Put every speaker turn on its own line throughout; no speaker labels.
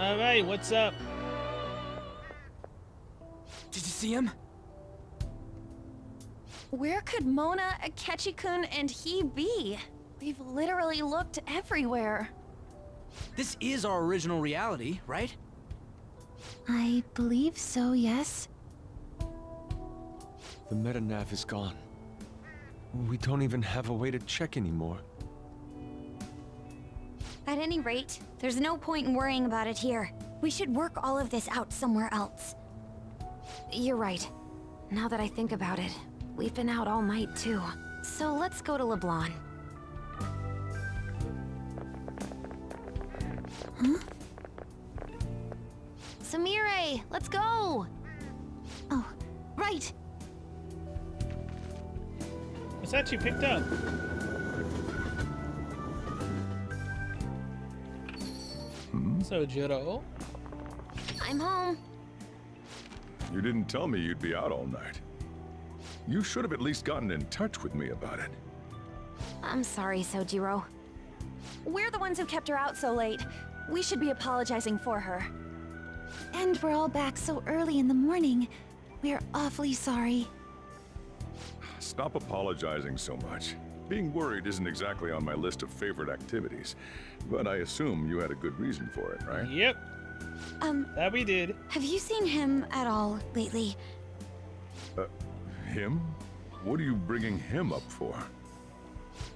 Alright, what's up?
Did you see him?
Where could Mona, Akechi-kun, and he be? We've literally looked everywhere.
This is our original reality, right?
I believe so, yes.
The metanav is gone. We don't even have a way to check anymore.
At any rate, there's no point in worrying about it here. We should work all of this out somewhere else. You're right. Now that I think about it, we've been out all night too. So let's go to LeBlanc.
Huh?
Samire, let's go!
Oh, right.
What's that you picked up? So, Jiro.
I'm home.
You didn't tell me you'd be out all night. You should have at least gotten in touch with me about it.
I'm sorry, Sojiro.
We're the ones who kept her out so late. We should be apologizing for her. And we're all back so early in the morning. We're awfully sorry.
Stop apologizing so much. Being worried isn't exactly on my list of favorite activities, but I assume you had a good reason for it, right?
Yep, that we did.
Have you seen him at all lately?
Him? What are you bringing him up for?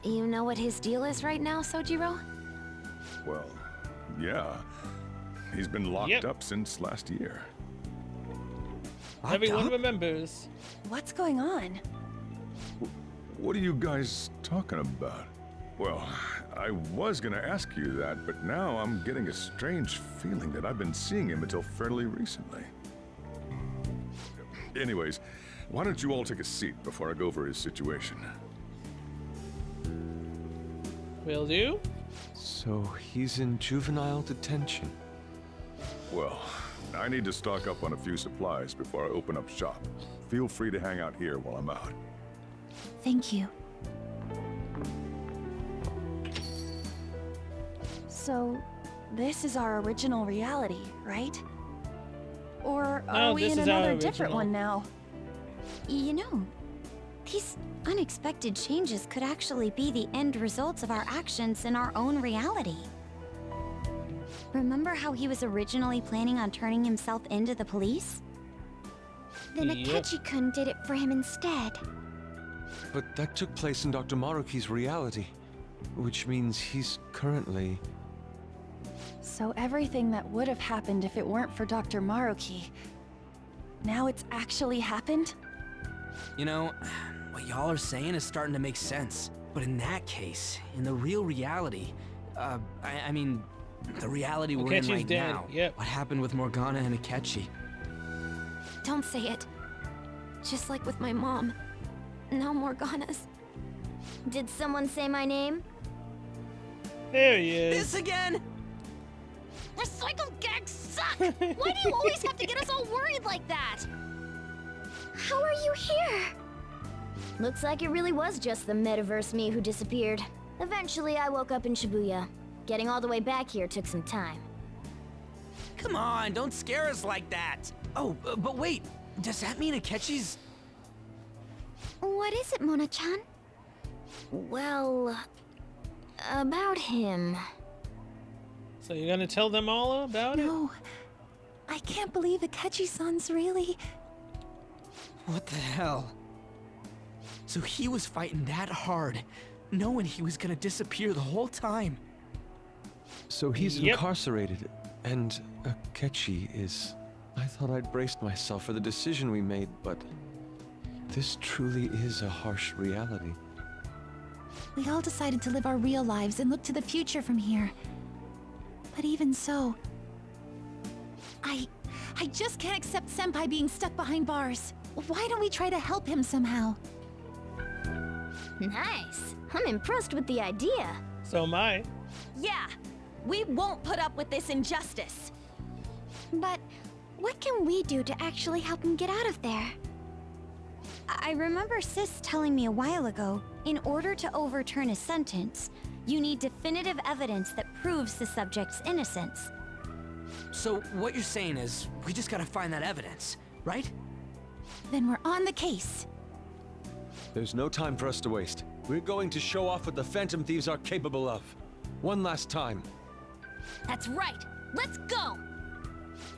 You know what his deal is right now, Sojiro?
Well, yeah. He's been locked
Yep.
up since last year.
Everyone remembers.
What's going on?
What are you guys talking about? Well, I was gonna ask you that, but now I'm getting a strange feeling that I've been seeing him until fairly recently. Anyways, why don't you all take a seat before I go over his situation?
Will do.
So he's in juvenile detention.
Well, I need to stock up on a few supplies before I open up shop. Feel free to hang out here while I'm out.
Thank you. So, this is our original reality, right? Or are
No,
we
this
in
is our
another different
original.
one now?
You know, these unexpected changes could actually be the end results of our actions in our own reality. Remember how he was originally planning on turning himself into the police?
Then
Yep.
Akechi-kun did it for him instead.
But that took place in Dr. Maruki's reality, which means he's currently...
So everything that would have happened if it weren't for Dr. Maruki, now it's actually happened?
You know, what y'all are saying is starting to make sense. But in that case, in the real reality, I mean, the reality we're in
Akechi's
right
dead,
now,
yep.
what happened with Morgana and Akechi?
Don't say it. Just like with my mom. Now Morgana's.
Did someone say my name?
There he is.
This again?
Recycled gags suck! Why do you always have to get us all worried like that? How are you here? Looks like it really was just the metaverse me who disappeared. Eventually, I woke up in Shibuya. Getting all the way back here took some time.
Come on, don't scare us like that. Oh, but wait, does that mean Akechi's...
What is it, Mona-chan? Well, about him.
So you're gonna tell them all about it?
No. I can't believe Akechi-san's really...
What the hell? So he was fighting that hard, knowing he was gonna disappear the whole time.
So he's
Yep.
incarcerated, and Akechi is... I thought I'd braced myself for the decision we made, but... This truly is a harsh reality.
We all decided to live our real lives and look to the future from here. But even so... I just can't accept Senpai being stuck behind bars. Why don't we try to help him somehow?
Nice. I'm impressed with the idea.
So am I.
Yeah, we won't put up with this injustice.
But what can we do to actually help him get out of there?
I remember Sis telling me a while ago, in order to overturn a sentence, you need definitive evidence that proves the subject's innocence.
So what you're saying is, we just gotta find that evidence, right?
Then we're on the case.
There's no time for us to waste. We're going to show off what the Phantom Thieves are capable of. One last time.
That's right. Let's go.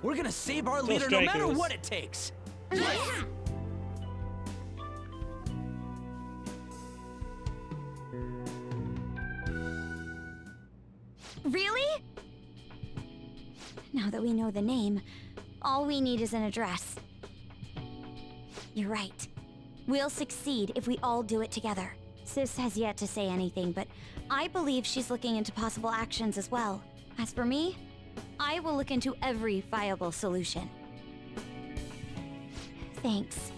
We're gonna save our
Go
leader no matter
Strikers.
what it takes.
Yeah.
Really? Now that we know the name, all we need is an address. You're right. We'll succeed if we all do it together. Sis has yet to say anything, but I believe she's looking into possible actions as well. As for me, I will look into every viable solution. Thanks.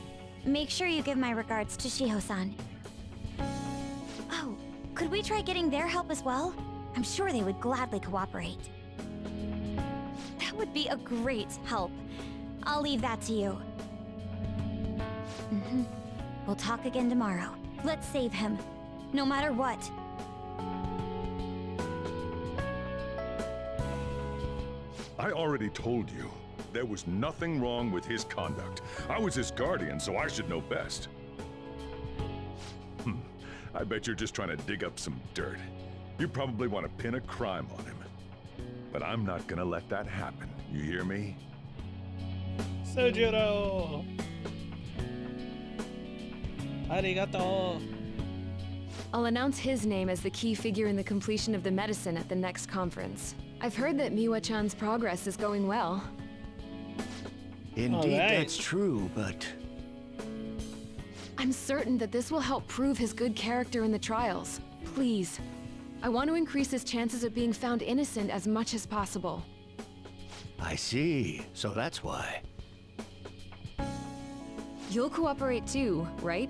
Make sure you give my regards to Shiho-san. Oh, could we try getting their help as well? I'm sure they would gladly cooperate. That would be a great help. I'll leave that to you. We'll talk again tomorrow. Let's save him, no matter what.
I already told you. There was nothing wrong with his conduct. I was his guardian, so I should know best. I bet you're just trying to dig up some dirt. You probably want to pin a crime on him. But I'm not gonna let that happen. You hear me?
Sojiro! Arigato!
I'll announce his name as the key figure in the completion of the medicine at the next conference. I've heard that Miwa-chan's progress is going well.
Indeed,
Alright.
that's true, but
I'm certain that this will help prove his good character in the trials. Please. I want to increase his chances of being found innocent as much as possible.
I see. So that's why.
You'll cooperate too, right?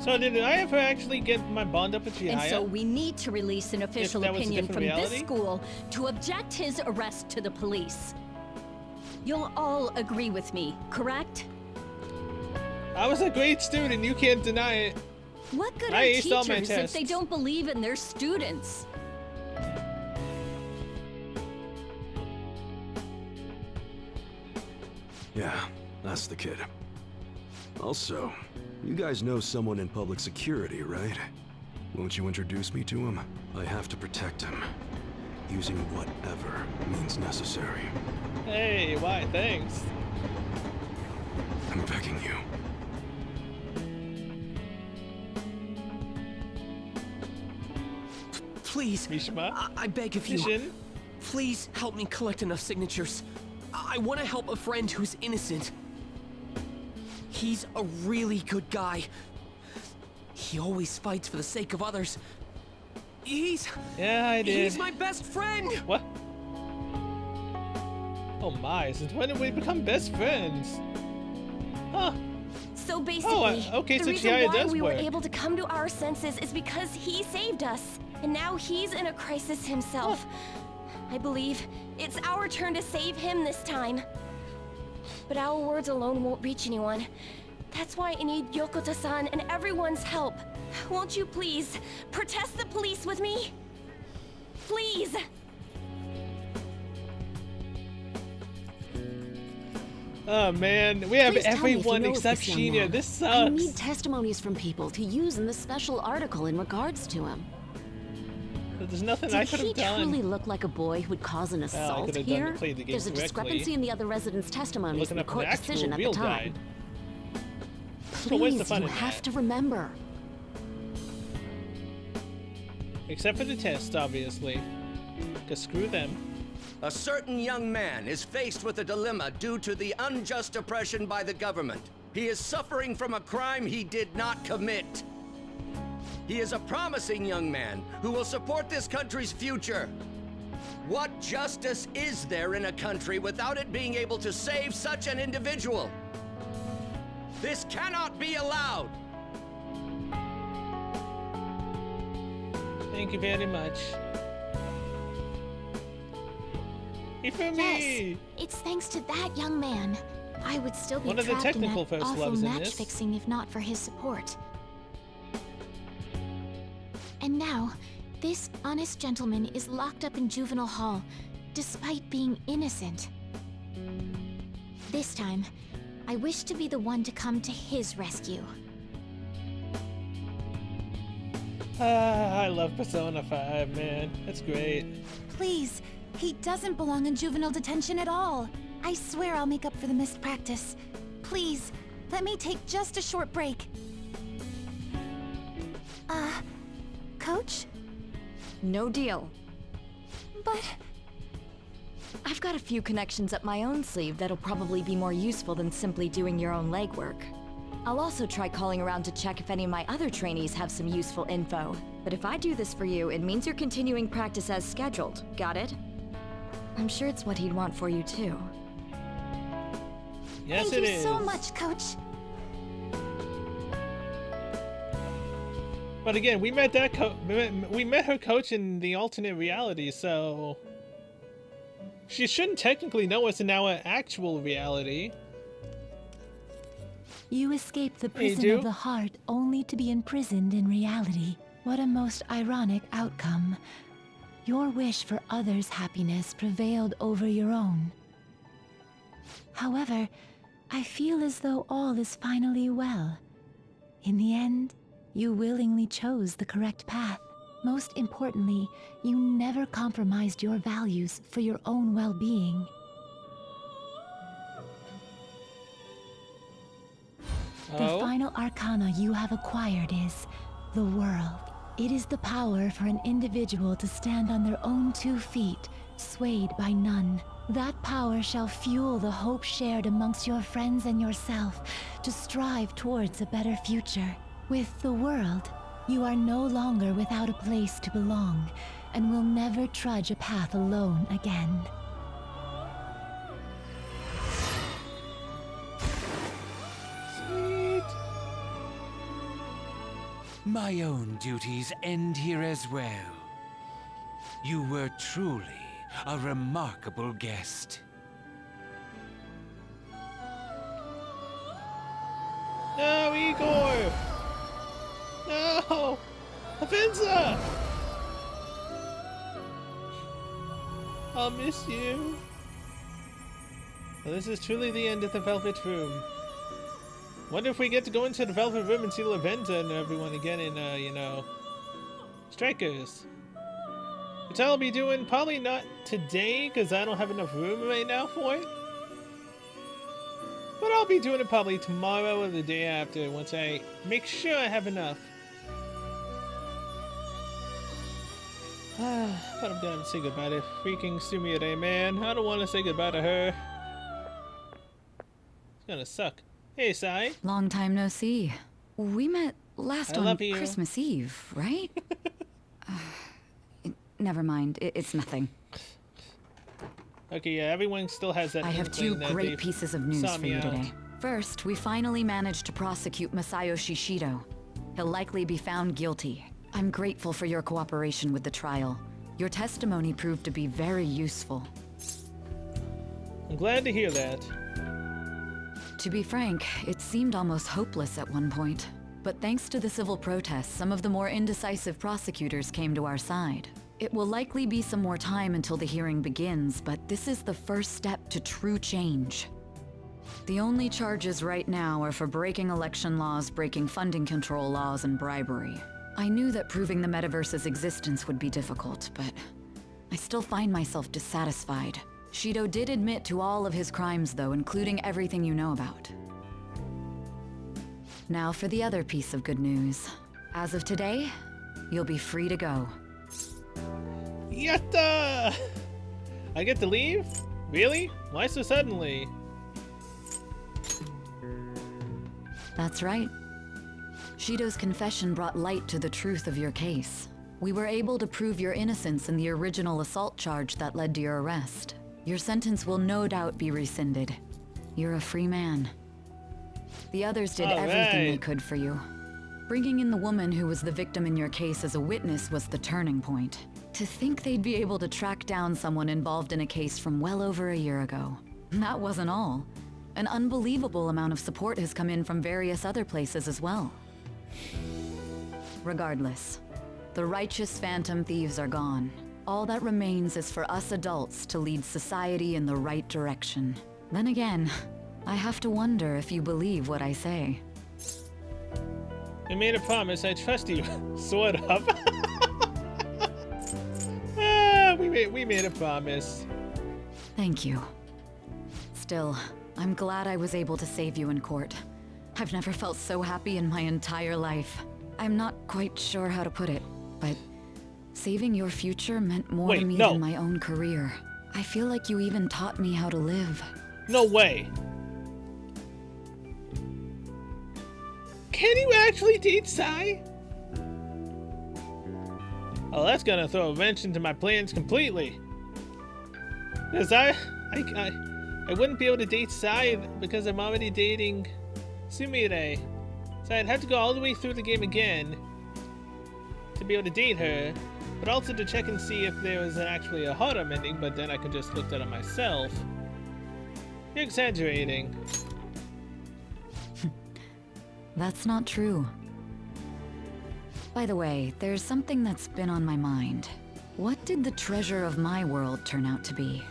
So did I ever actually get my bond up with
And so
Chihaya?
we need to release an official
that was a
opinion
different
from
reality?
this school to object his arrest to the police. You'll all agree with me, correct?
I was a great student, you can't deny it.
What good
I
are
aced all my
teachers if they
tests.
don't believe in their students?
Yeah, that's the kid. Also, you guys know someone in public security, right? Won't you introduce me to him? I have to protect him, using whatever means necessary.
Hey, why? Thanks.
I'm begging you.
Please,
Mishima?
I beg of you,
Mishin?
please help me collect enough signatures. I want to help a friend who's innocent. He's a really good guy. He always fights for the sake of others. He's
Yeah, I did.
He's my best friend.
What? Oh my, since when did we become best friends? Huh.
So basically,
okay,
the
so
reason
Chihaya
why
does
we were
work.
able to come to our senses is because he saved us. And now he's in a crisis himself. I believe it's our turn to save him this time. But our words alone won't reach anyone. That's why I need Yokota-san and everyone's help. Won't you please protest the police with me? Please!
Oh man, we have
Please tell me if you
everyone
know of
except
this young
Shinya.
man.
This
I
sucks.
need testimonies from people to use in the special article in regards to him.
There's nothing
Did
I could
he
have done.
truly look like a boy who would cause an assault
could've done-
here?
played the game
There's a
correctly.
discrepancy in the other residents' testimonies
Looking
in the
up an
court
actual
decision at
real
the
guy.
time.
So where's the
Please,
fun
you
in
have
that?
to remember.
Except for the test, obviously. Cause screw them.
A certain young man is faced with a dilemma due to the unjust oppression by the government. He is suffering from a crime he did not commit. He is a promising young man who will support this country's future. What justice is there in a country without it being able to save such an individual? This cannot be allowed.
Thank you very much. Ifumi!
Yes, it's thanks to that young man. I would still be
One of the
trapped in
technical
that
first
awful
loves in
match
this.
fixing if not for his support. And now, This honest gentleman is locked up in juvenile hall, despite being innocent. This time, I wish to be the one to come to his rescue.
I love Persona 5, man. That's great.
Please, he doesn't belong in juvenile detention at all. I swear I'll make up for the missed practice. Please, let me take just a short break. Coach?
No deal.
But...
I've got a few connections up my own sleeve that'll probably be more useful than simply doing your own legwork. I'll also try calling around to check if any of my other trainees have some useful info. But if I do this for you, it means you're continuing practice as scheduled. Got it? I'm sure it's what he'd want for you too.
Yes,
Thank you so much, Coach.
But again, we met that we met her coach in the alternate reality, so she shouldn't technically know us in our actual reality.
You escaped the prison of the heart only to be imprisoned in reality. What a most ironic outcome. Your wish for others' happiness prevailed over your own. However, I feel as though all is finally well. In the end, you willingly chose the correct path. Most importantly, you never compromised your values for your own well-being. The final arcana you have acquired is the world. It is the power for an individual to stand on their own 2 feet, swayed by none. That power shall fuel the hope shared amongst your friends and yourself to strive towards a better future. With the world, you are no longer without a place to belong, and will never trudge a path alone again.
My own duties end here as well. You were truly a remarkable guest.
No, Igor! No! Avenza! I'll miss you. Well, this is truly the end of the Velvet Room. Wonder if we get to go into the Velvet Room and see Lavenza and everyone again in, you know, Strikers. Which I'll be doing probably not today because I don't have enough room right now for it. But I'll be doing it probably tomorrow or the day after once I make sure I have enough. But I'm gonna say goodbye to freaking Sumire, man. I don't want to say goodbye to her. It's gonna suck. Hey, Sai.
Long time no see. We met last on Christmas Eve, right? Never mind. It's nothing.
Okay, yeah, everyone still has that.
I have 2 great pieces of news for you today. First, we finally managed to prosecute Masayoshi Shido. He'll likely be found guilty. I'm grateful for your cooperation with the trial. Your testimony proved to be very useful.
I'm glad to hear that.
To be frank, it seemed almost hopeless at one point. But thanks to the civil protests, some of the more indecisive prosecutors came to our side. It will likely be some more time until the hearing begins, but this is the first step to true change. The only charges right now are for breaking election laws, breaking funding control laws, and bribery. I knew that proving the metaverse's existence would be difficult, but I still find myself dissatisfied. Shido did admit to all of his crimes, though, including everything you know about. Now for the other piece of good news. As of today, you'll be free to go.
Yatta! I get to leave? Really? Why so suddenly?
That's right. Shido's confession brought light to the truth of your case. We were able to prove your innocence in the original assault charge that led to your arrest. Your sentence will no doubt be rescinded. You're a free man. The others did everything they could for you. Bringing in the woman who was the victim in your case as a witness was the turning point. To think they'd be able to track down someone involved in a case from well over a year ago. That wasn't all. An unbelievable amount of support has come in from various other places as well. Regardless, The righteous phantom thieves are gone. All that remains is for us adults to lead society in the right direction. Then again, I have to wonder if you believe what I say.
We made a promise. I trust you. Sort of. We made a promise.
Thank you. Still, I'm glad I was able to save you in court. I've never felt so happy in my entire life. I'm not quite sure how to put it, but saving your future meant more to me than my own career. I feel like you even taught me how to live.
No way. Can you actually teach Sai? Oh, that's gonna throw a wrench into my plans completely. Because I wouldn't be able to date Sai because I'm already dating Sumire. So I'd have to go all the way through the game again to be able to date her, but also to check and see if there was actually a harem ending, but then I could just look that up myself. You're exaggerating.
That's not true. By the way, there's something that's been on my mind. What did the treasure of my world turn out to be?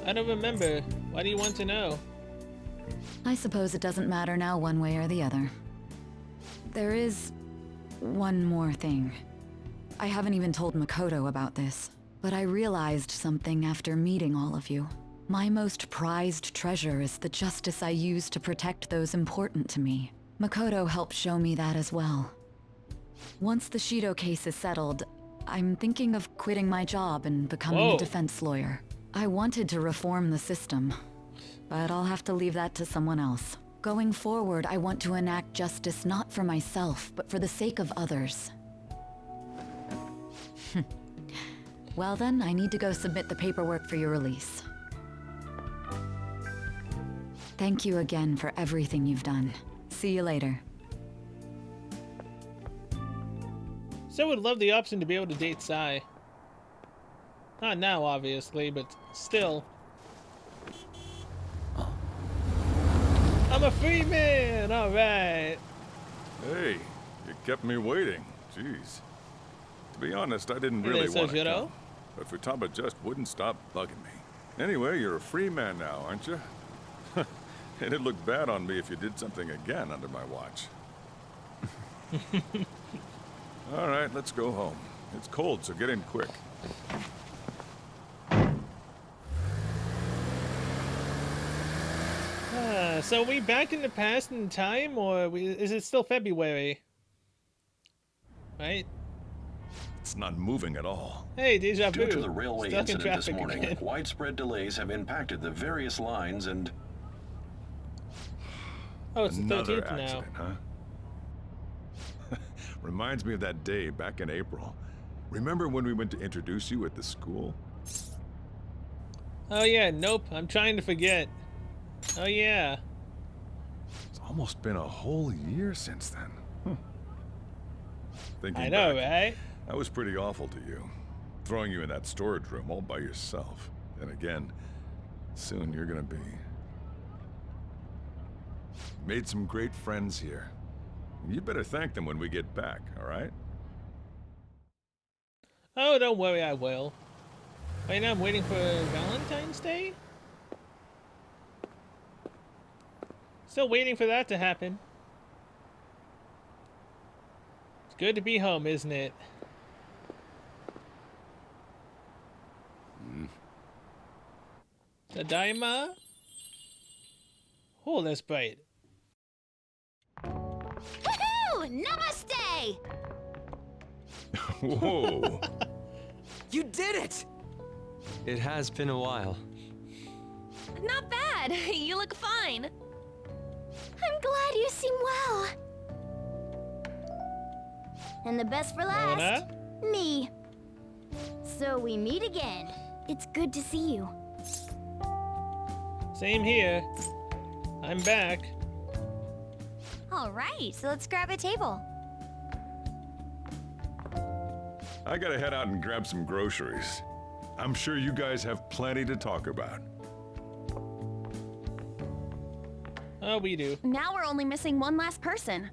I don't remember. Why do you want to know?
I suppose it doesn't matter now one way or the other. There is one more thing. I haven't even told Makoto about this, but I realized something after meeting all of you. My most prized treasure is the justice I use to protect those important to me. Makoto helped show me that as well. Once the Shido case is settled, I'm thinking of quitting my job and becoming a defense lawyer. I wanted to reform the system, but I'll have to leave that to someone else. Going forward, I want to enact justice not for myself, but for the sake of others. Well then, I need to go submit the paperwork for your release. Thank you again for everything you've done. See you later.
So would love the option to be able to date Sai. Not now, obviously, but still. I'm a free man! Alright.
Hey, you kept me waiting. Jeez. To be honest, I didn't really want to come, but Futaba just wouldn't stop bugging me. Anyway, you're a free man now, aren't you? It'd look bad on me if you did something again under my watch. All right, let's go home. It's cold, so get in quick.
So are we back in the past in time, or is it still February? Right?
It's not moving at all.
Hey, deja vu.
Due to the railway
Stuck
incident this morning,
again.
widespread delays have impacted the various lines and...
Oh, it's
Another
the 13th
accident,
now.
Huh? Reminds me of that day back in April. Remember when we went to introduce you at the school?
Oh yeah, nope. I'm trying to forget. Oh yeah.
It's almost been a whole year since then. Thinking
I know,
back,
right?
I was pretty awful to you. Throwing you in that storage room all by yourself. And again, soon you're gonna be. Made some great friends here. You better thank them when we get back, alright?
Oh, don't worry, I will. Right now I'm waiting for Valentine's Day? Still waiting for that to happen. It's good to be home, isn't it? Tadaima? Oh, that's bright.
Woohoo! Namaste!
Whoa!
You did it!
It has been a while.
Not bad. You look fine. I'm glad you seem well. And the best for last, me. So we meet again. It's good to see you.
Same here. I'm back.
All right, so let's grab a table.
I gotta head out and grab some groceries. I'm sure you guys have plenty to talk about.
Oh, we do.
Now we're only missing one last person.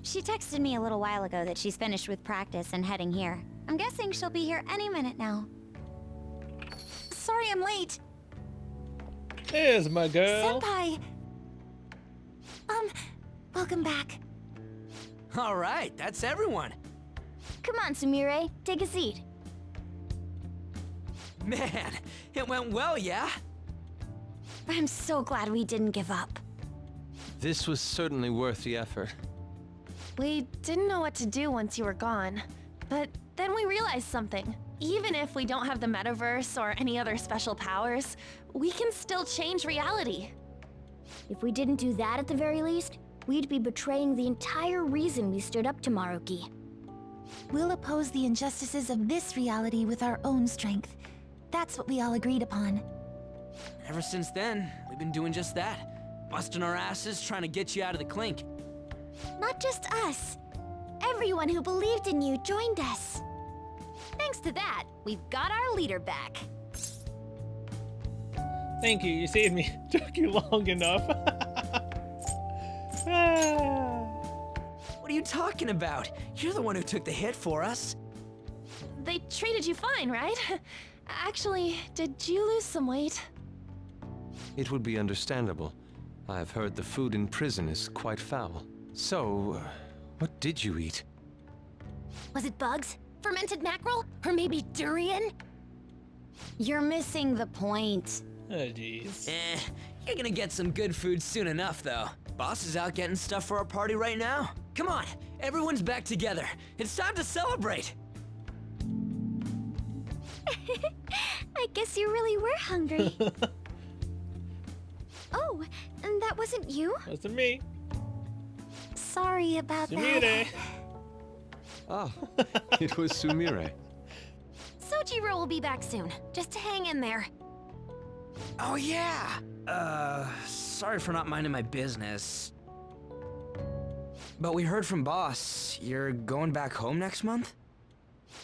She texted me a little while ago that she's finished with practice and heading here. I'm guessing she'll be here any minute now.
Sorry I'm late.
There's my girl.
Senpai! Welcome back.
All right, that's everyone.
Come on, Sumire, take a seat.
Man, it went well, yeah?
I'm so glad we didn't give up.
This was certainly worth the effort.
We didn't know what to do once you were gone, but then we realized something. Even if we don't have the metaverse or any other special powers, we can still change reality.
If we didn't do that at the very least, we'd be betraying the entire reason we stood up to Maruki.
We'll oppose the injustices of this reality with our own strength. That's what we all agreed upon.
Ever since then, we've been doing just that. Busting our asses trying to get you out of the clink.
Not just us. Everyone who believed in you joined us.
Thanks to that, we've got our leader back.
Thank you, you saved me. Took you long enough.
What are you talking about? You're the one who took the hit for us.
They treated you fine, right? Actually, did you lose some weight?
It would be understandable. I've heard the food in prison is quite foul. So, what did you eat?
Was it bugs? Fermented mackerel? Or maybe durian?
You're missing the point.
Oh, jeez.
You're gonna get some good food soon enough, though. Boss is out getting stuff for our party right now. Come on, everyone's back together. It's time to celebrate.
I guess you really were hungry.
Oh, and that wasn't you?
Wasn't me.
Sorry about
Sumire.
that.
Oh, it was Sumire.
Sojiro will be back soon. Just hang in there.
Oh yeah! Sorry for not minding my business. But we heard from Boss, you're going back home next month?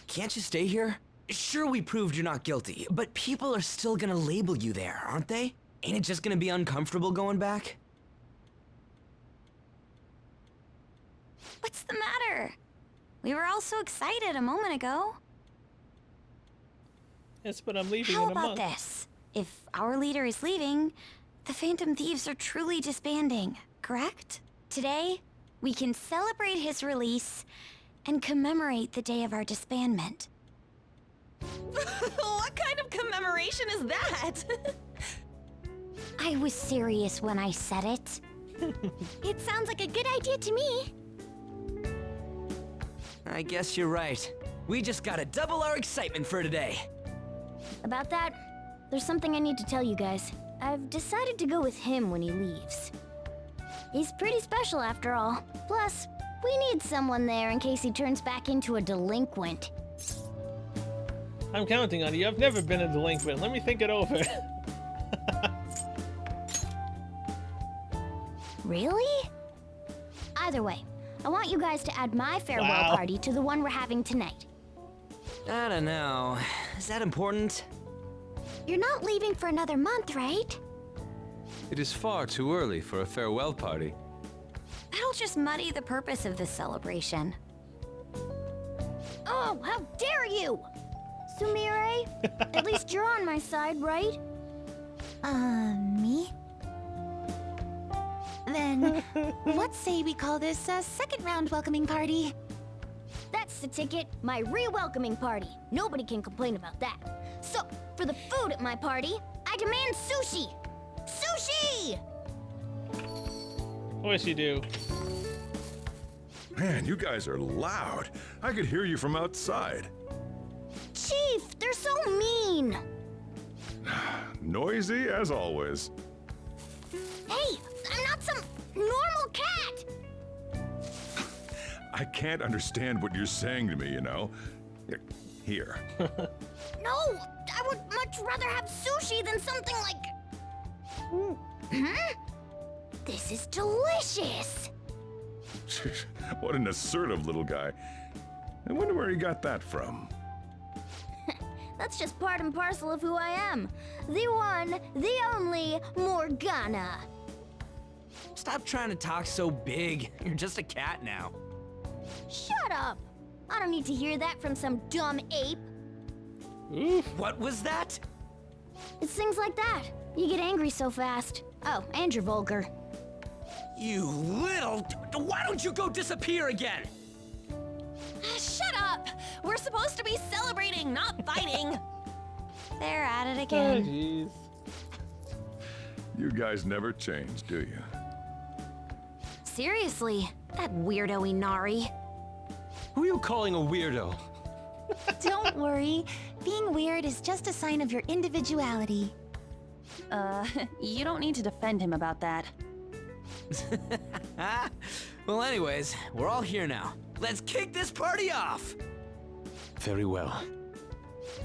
Can't you stay here? Sure, we proved you're not guilty, but people are still gonna label you there, aren't they? Ain't it just gonna be uncomfortable going back?
What's the matter? We were all so excited a moment ago.
Yes, but I'm leaving
How
in a
about
month.
this? If our leader is leaving, the Phantom Thieves are truly disbanding, correct? Today, we can celebrate his release and commemorate the day of our disbandment.
What kind of commemoration is that?
I was serious when I said it.
It sounds like a good idea to me.
I guess you're right. We just gotta double our excitement for today.
About that, there's something I need to tell you guys. I've decided to go with him when he leaves. He's pretty special after all. Plus, we need someone there in case he turns back into a delinquent.
I'm counting on you. I've never been a delinquent. Let me think it over.
Really? Either way, I want you guys to add my farewell party to the one we're having tonight.
I don't know. Is that important?
You're not leaving for another month, right?
It is far too early for a farewell party.
That'll just muddy the purpose of this celebration.
Oh, how dare you! Sumire, at least you're on my side, right?
Me? Then, let's say we call this a second round welcoming party.
That's the ticket, my re-welcoming party. Nobody can complain about that. So, for the food at my party, I demand sushi! Sushi!
Of course you do.
Man, you guys are loud. I could hear you from outside.
Chief, they're so mean!
Noisy as always.
Hey, I'm not some normal cat!
I can't understand what you're saying to me, you know. Here.
No, I would much rather have sushi than something like... This is delicious!
What an assertive little guy. I wonder where he got that from.
That's just part and parcel of who I am. The one, the only Morgana.
Stop trying to talk so big. You're just a cat now.
Shut up! I don't need to hear that from some dumb ape.
Oof. What was that?
It's things like that. You get angry so fast. Oh, and you're vulgar.
You little... Why don't you go disappear again?
Shut up! We're supposed to be celebrating, not fighting.
They're at it again.
Oh, jeez.
You guys never change, do you?
Seriously, that weirdo Inari.
Who are you calling a weirdo?
Don't worry. Being weird is just a sign of your individuality.
You don't need to defend him about that.
Well, anyways, we're all here now. Let's kick this party off!
Very well.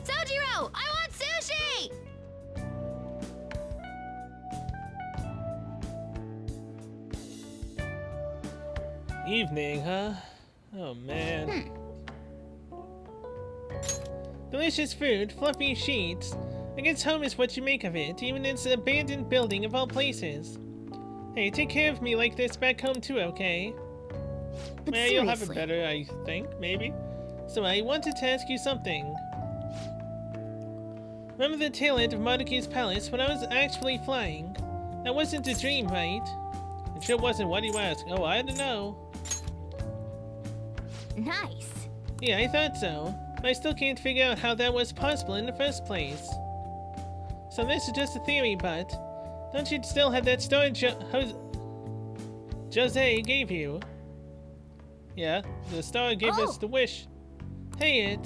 Sojiro, I want sushi!
Evening, huh? Oh man. Delicious food, fluffy sheets. I guess home is what you make of it, even in this abandoned building of all places. Hey, take care of me like this back home too, okay?
But
Yeah, you'll have it better, I think, maybe. So I wanted to ask you something. Remember the tail end of Maruki's palace when I was actually flying? That wasn't a dream, right? It sure wasn't. What do you ask? Oh, I don't know.
Nice.
Yeah, I thought so. But I still can't figure out how that was possible in the first place. So this is just a theory, but don't you still have that story Jose gave you? Yeah, the star gave us the wish. Hey,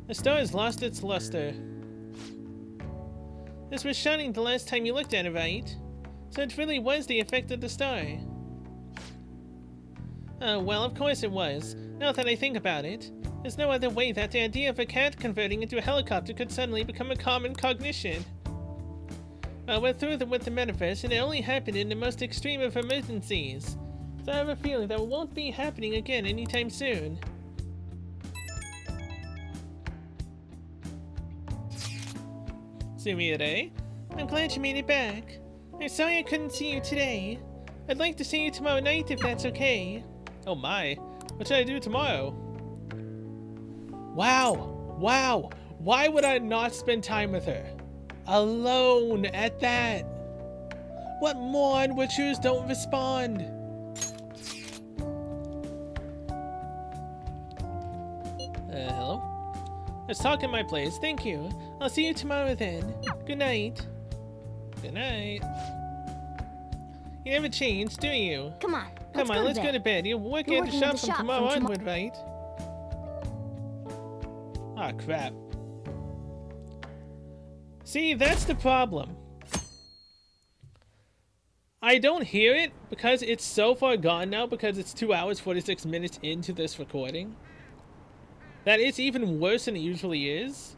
the star has lost its luster. This was shining the last time you looked at it, right? So it really was the effect of the star. Oh, well, of course it was. Now that I think about it, there's no other way that the idea of a cat converting into a helicopter could suddenly become a common cognition. We're through with the metaverse, and it only happened in the most extreme of emergencies. So I have a feeling that it won't be happening again anytime soon. Sumire, I'm glad you made it back. I'm sorry I couldn't see you today. I'd like to see you tomorrow night if that's okay. Oh my, what should I do tomorrow? Wow, why would I not spend time with her? Alone at that? What moron would choose don't respond? Hello? Let's talk in my place, thank you. I'll see you tomorrow then. Good night. Good night. You never change, do you?
Come on.
Come on, let's go to bed. You're working at the shop from tomorrow onward, right? Ah, crap. See, that's the problem. I don't hear it because it's so far gone now because it's 2 hours, 46 minutes into this recording. That it's even worse than it usually is.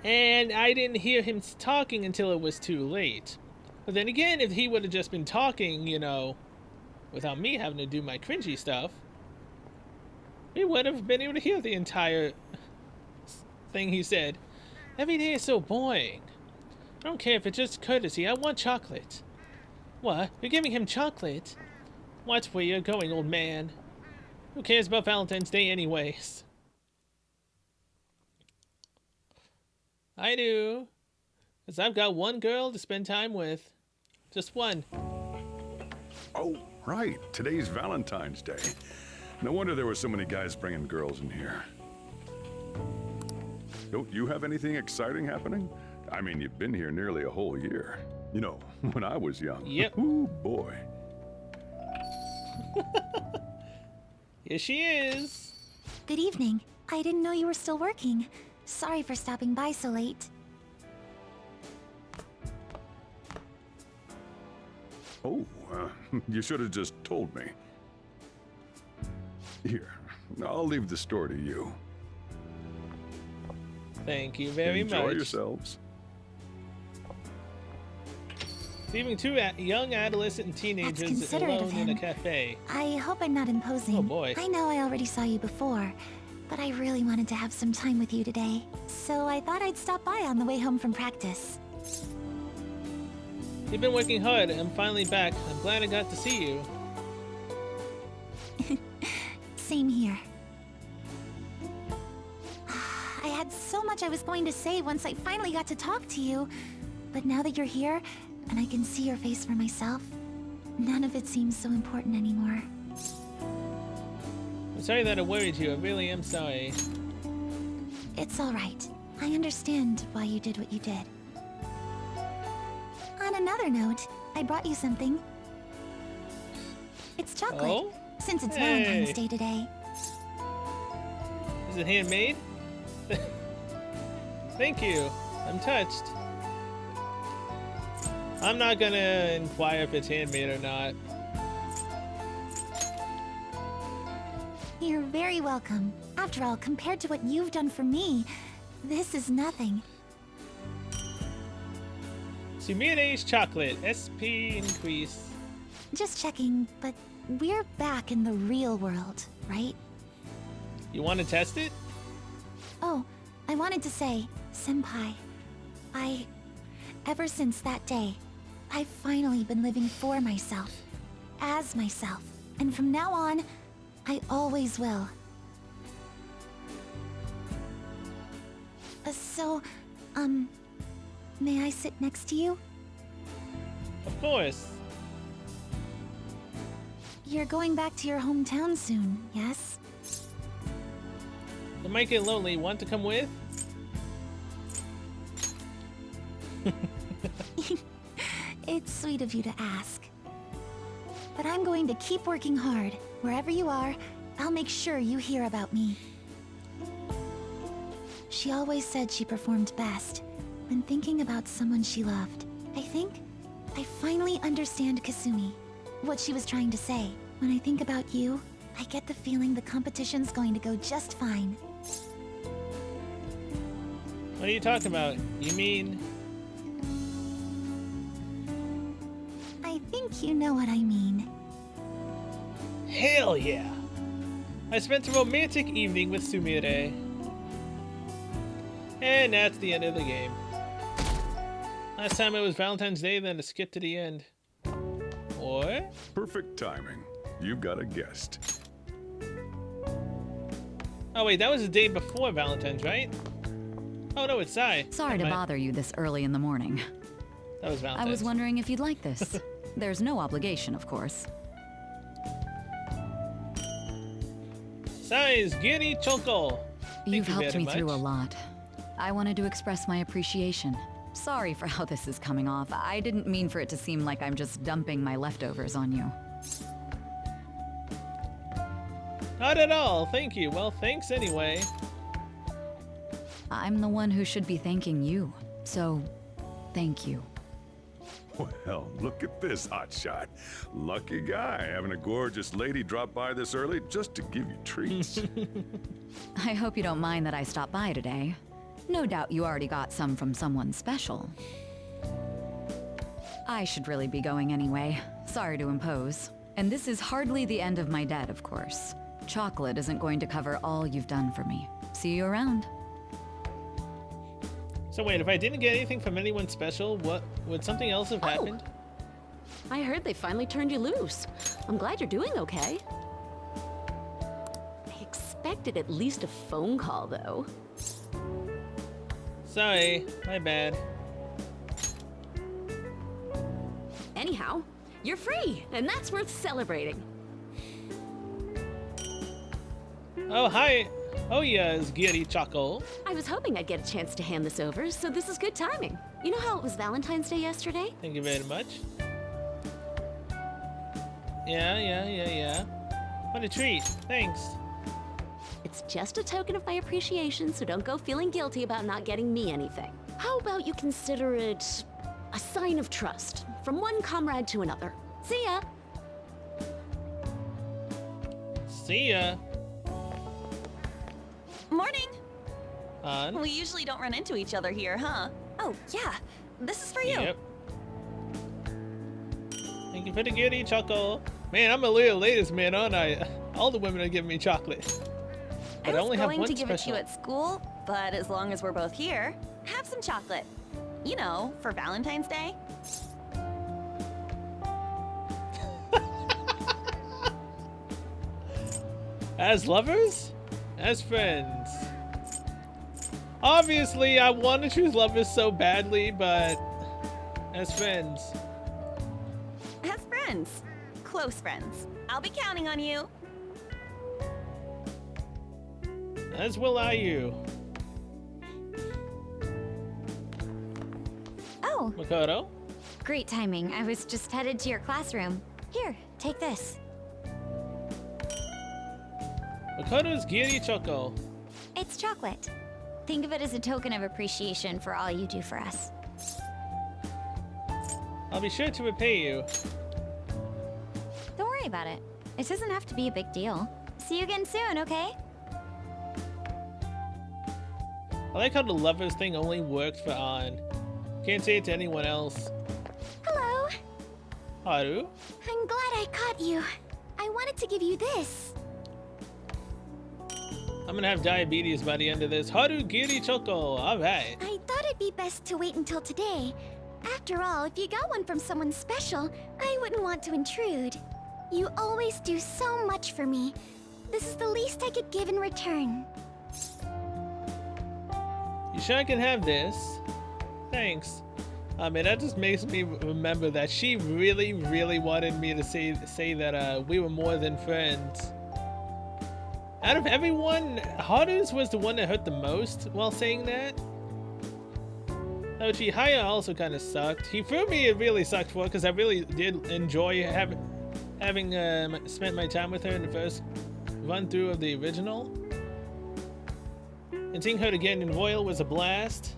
And I didn't hear him talking until it was too late. But then again, if he would have just been talking, you know, without me having to do my cringy stuff, we would have been able to hear the entire thing he said. Every day is so boring. I don't care if it's just courtesy, I want chocolate. What? You're giving him chocolate? Watch where you're going, old man. Who cares about Valentine's Day anyways? I do. Because I've got one girl to spend time with. Just one.
Oh, right. Today's Valentine's Day. No wonder there were so many guys bringing girls in here. Don't you have anything exciting happening? I mean, you've been here nearly a whole year. You know, when I was young.
Yep.
Ooh, boy.
Here she is.
Good evening. I didn't know you were still working. Sorry for stopping by so late.
Oh, you should have just told me. Here, I'll leave the store to you.
Thank you very much.
Enjoy yourselves.
Leaving two young adolescent and teenagers alone in a cafe.
I hope I'm not imposing.
Oh boy.
I know I already saw you before, but I really wanted to have some time with you today. So I thought I'd stop by on the way home from practice.
You've been working hard. I'm finally back. I'm glad I got to see you.
Same here. I had so much I was going to say once I finally got to talk to you. But now that you're here, and I can see your face for myself, none of it seems so important anymore.
I'm sorry that I worried you. I really am sorry.
It's alright. I understand why you did what you did. On another note, I brought you something. It's chocolate,
Oh?
since it's
Hey.
Valentine's Day today.
Is it handmade? Thank you. I'm touched. I'm not gonna inquire if it's handmade or not.
You're very welcome. After all, compared to what you've done for me, this is nothing.
Sumire's chocolate. SP increase.
Just checking, but we're back in the real world, right?
You want to test it?
Oh, I wanted to say, Senpai, ever since that day, I've finally been living for myself, as myself, and from now on, I always will. May I sit next to you?
Of course.
You're going back to your hometown soon, yes?
It might get lonely. Want to come with?
It's sweet of you to ask. But I'm going to keep working hard. Wherever you are, I'll make sure you hear about me. She always said she performed best when thinking about someone she loved. I think I finally understand Kasumi, what she was trying to say. When I think about you, I get the feeling the competition's going to go just fine.
What are you talking about? You mean...
I think you know what I mean.
Hell yeah! I spent a romantic evening with Sumire. And that's the end of the game. Last time it was Valentine's Day, then a skip to the end. Or?
Perfect timing. You've got a guest.
Oh wait, that was the day before Valentine's, right? Oh no, it's Sai.
Sorry to bother you this early in the morning.
That was Valentine's.
I was wondering if you'd like this. There's no obligation, of course.
Sai's Giri Choco.
You've helped me through a lot. I wanted to express my appreciation. Sorry for how this is coming off. I didn't mean for it to seem like I'm just dumping my leftovers on you.
Not at all, thank you. Well, thanks anyway.
I'm the one who should be thanking you, so thank you.
Well, look at this hotshot. Lucky guy having a gorgeous lady drop by this early just to give you treats.
I hope you don't mind that I stopped by today. No doubt you already got some from someone special. I should really be going anyway. Sorry to impose. And this is hardly the end of my debt, of course. Chocolate isn't going to cover all you've done for me. See you around.
So wait, if I didn't get anything from anyone special, what would something else have happened?
I heard they finally turned you loose. I'm glad you're doing okay. I expected at least a phone call, though.
Sorry, my bad.
Anyhow, you're free, and that's worth celebrating.
Oh, hi. Oh, yes, Giri Choco.
I was hoping I'd get a chance to hand this over, so this is good timing. You know how it was Valentine's Day yesterday?
Thank you very much. Yeah. What a treat. Thanks.
It's just a token of my appreciation, so don't go feeling guilty about not getting me anything. How about you consider it a sign of trust from one comrade to another? See ya!
See ya.
Morning!
On.
We usually don't run into each other here, huh? Oh, yeah. This is for you.
Yep. Thank you for the Giri Choco. Man, I'm a little latest man, aren't I? All the women are giving me chocolate. But I only have one
going to give it to
special.
you at school, but as long as we're both here, have some chocolate. You know, for Valentine's Day.
As lovers? As friends? Obviously, I want to choose lovers so badly, but as friends.
As friends. Close friends. I'll be counting on you.
As will I you.
Oh.
Makoto?
Great timing. I was just headed to your classroom. Here, take this.
Makoto's Giri Choco.
It's chocolate. Think of it as a token of appreciation for all you do for us.
I'll be sure to repay you.
Don't worry about it. It doesn't have to be a big deal. See you again soon, okay?
I like how the lovers thing only works for An. Can't say it to anyone else.
Hello.
Haru?
I'm glad I caught you. I wanted to give you this.
I'm gonna have diabetes by the end of this. Haru Giri Choco. Alright.
I thought it'd be best to wait until today. After all, if you got one from someone special, I wouldn't want to intrude. You always do so much for me. This is the least I could give in return.
You sure I can have this? Thanks. I mean, that just makes me remember that she really, really wanted me to say that we were more than friends. Out of everyone, Haru's was the one that hurt the most while saying that. Oh, Chihaya also kind of sucked. Hifumi it really sucked for because I really did enjoy having spent my time with her in the first run through of the original. And seeing her again in Royal was a blast.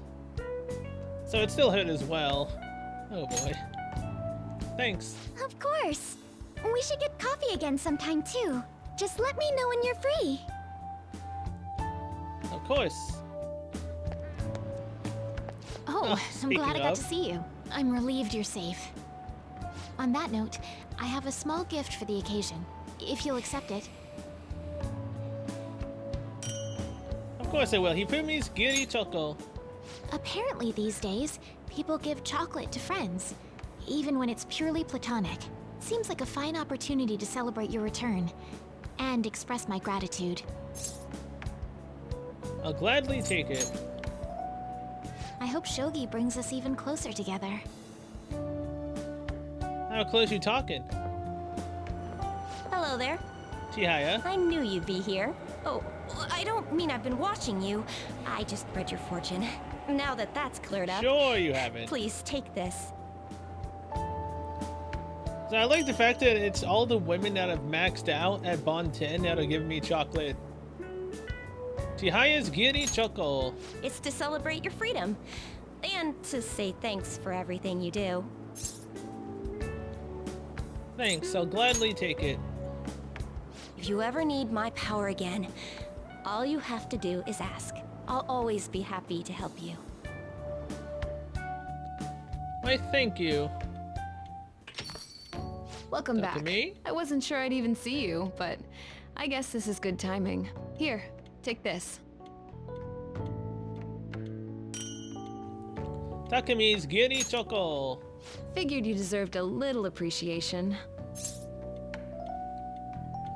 So it still hurt as well. Oh boy. Thanks.
Of course. We should get coffee again sometime too. Just let me know when you're free.
Of course.
Oh, I'm glad I got to see you. I'm relieved you're safe. On that note, I have a small gift for the occasion, if you'll accept it.
Of course I will. Hifumi's Giri Choco.
Apparently these days, people give chocolate to friends, even when it's purely platonic. Seems like a fine opportunity to celebrate your return, and express my gratitude.
I'll gladly take it.
I hope Shogi brings us even closer together.
How close you talking?
Hello there.
Chihaya.
I knew you'd be here. Oh, I don't mean I've been watching you. I just read your fortune. Now that that's cleared up.
Sure you haven't.
Please take this.
So I like the fact that it's all the women that have maxed out at Bond 10 that are giving me chocolate. Chihaya's Giri Choco.
It's to celebrate your freedom. And to say thanks for everything you do.
Thanks, I'll gladly take it.
If you ever need my power again, all you have to do is ask. I'll always be happy to help you.
Why, thank you.
Welcome back.
Me?
I wasn't sure I'd even see you, but I guess this is good timing. Here, take this.
Takemi's Giri Choco.
Figured you deserved a little appreciation.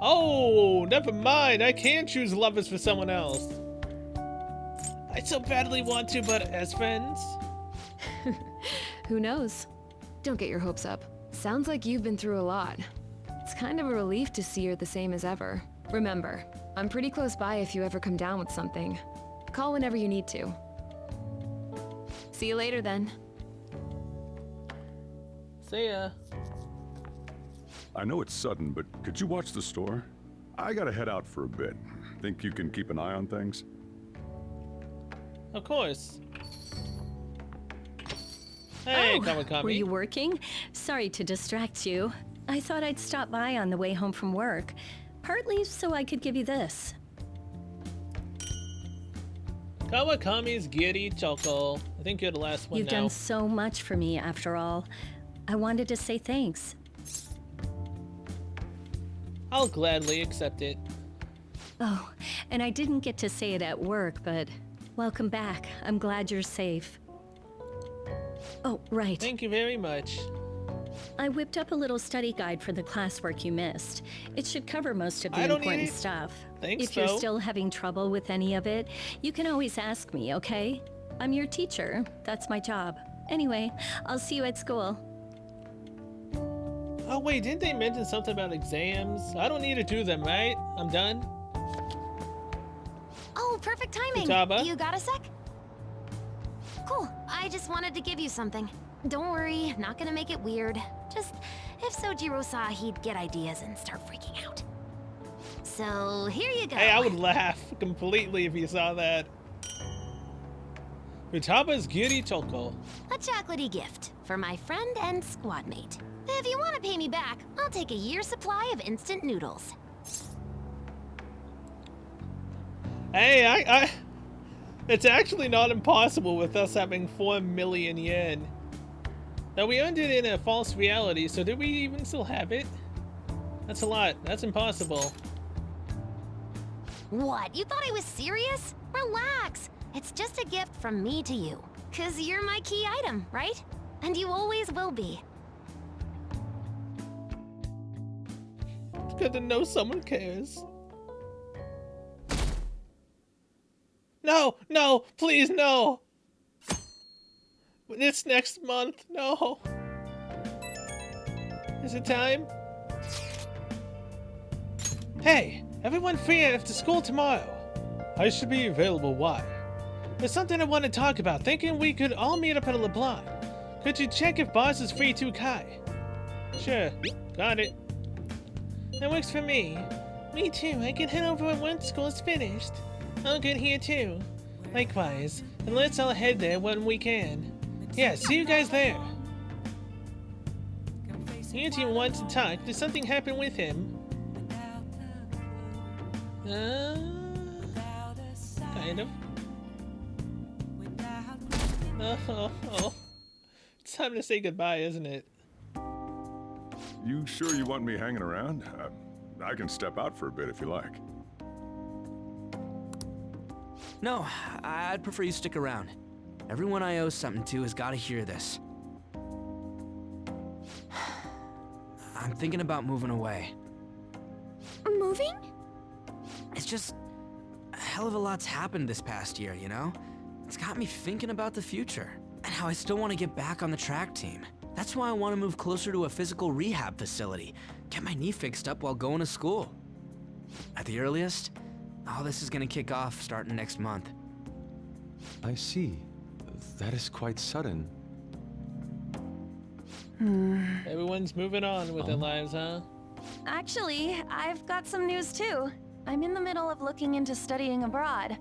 Oh, never mind. I can choose lovers for someone else. I so badly want to, but as friends?
Who knows? Don't get your hopes up. Sounds like you've been through a lot. It's kind of a relief to see you're the same as ever. Remember, I'm pretty close by if you ever come down with something. Call whenever you need to. See you later then.
See ya.
I know it's sudden, but could you watch the store? I gotta head out for a bit. Think you can keep an eye on things?
Of course. Hey,
Oh,
Kawakami.
were you working? Sorry to distract you. I thought I'd stop by on the way home from work. Partly so I could give you this.
Kawakami's Giri Choco. I think you're the last one
You've
now.
done so much for me, after all. I wanted to say thanks.
I'll gladly accept it.
Oh, and I didn't get to say it at work, but welcome back. I'm glad you're safe. Oh, right.
Thank you very much.
I whipped up a little study guide for the classwork you missed. It should cover most of the
I don't need
important
it.
stuff.
Thanks,
If you're still having trouble with any of it, you can always ask me, okay? I'm your teacher. That's my job. Anyway, I'll see you at school.
Oh wait, didn't they mention something about exams? I don't need to do them, right? I'm done.
Oh, perfect timing.
Futaba?
You got a sec? Cool. I just wanted to give you something. Don't worry, not gonna make it weird. Just, if Sojiro saw, he'd get ideas and start freaking out. So, here you go.
Hey, I would laugh completely if you saw that. Futaba's Gyuri Toko.
A chocolatey gift for my friend and squad mate. If you want to pay me back, I'll take a year's supply of instant noodles.
Hey, it's actually not impossible with us having 4 million yen. Now, we earned it in a false reality, so did we even still have it? That's a lot. That's impossible.
What? You thought I was serious? Relax. It's just a gift from me to you. 'Cause you're my key item, right? And you always will be.
It's good to know someone cares. No, no, please, no. It's next month, no. Is it time? Hey, everyone free after school tomorrow. I should be available, why? There's something I want to talk about, thinking we could all meet up at LeBlanc. Could you check if Boss is free too, Kai? Sure, got it. That works for me. Me too, I can head over once school's finished. I'll get here too. Likewise, and let's all head there when we can. Yeah, see you guys there. Yuji wants to talk. Did something happen with him? Kind of. Oh. It's time to say goodbye, isn't it?
You sure you want me hanging around? I can step out for a bit if you like.
No, I'd prefer you stick around. Everyone I owe something to has got to hear this. I'm thinking about moving away.
Moving?
It's just a hell of a lot's happened this past year, you know? It's got me thinking about the future and how I still want to get back on the track team. That's why I want to move closer to a physical rehab facility, get my knee fixed up while going to school. At the earliest, all this is going to kick off starting next month.
I see. That is quite sudden.
Everyone's moving on with their lives, huh?
Actually, I've got some news too. I'm in the middle of looking into studying abroad.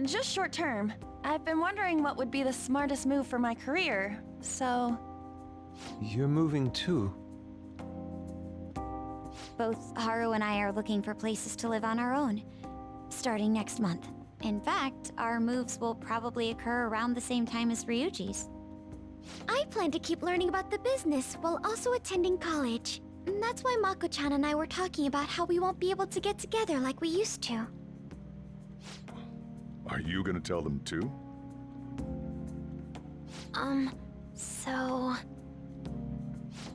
Just short term. I've been wondering what would be the smartest move for my career, so...
You're moving too?
Both Haru and I are looking for places to live on our own, starting next month. In fact, our moves will probably occur around the same time as Ryuji's. I plan to keep learning about the business while also attending college. And that's why Mako-chan and I were talking about how we won't be able to get together like we used to.
Are you gonna tell them too?
So...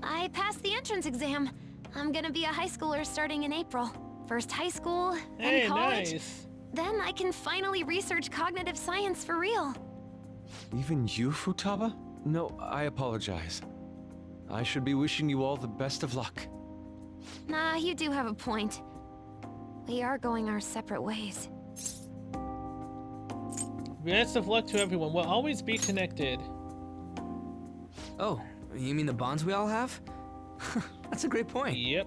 I passed the entrance exam. I'm gonna be a high schooler starting in April. First high school, then college.
Nice.
Then I can finally research cognitive science for real.
Even you, Futaba? No, I apologize. I should be wishing you all the best of luck.
Nah, you do have a point. We are going our separate ways.
Best of luck to everyone. We'll always be connected.
Oh, you mean the bonds we all have? That's a great point.
Yep.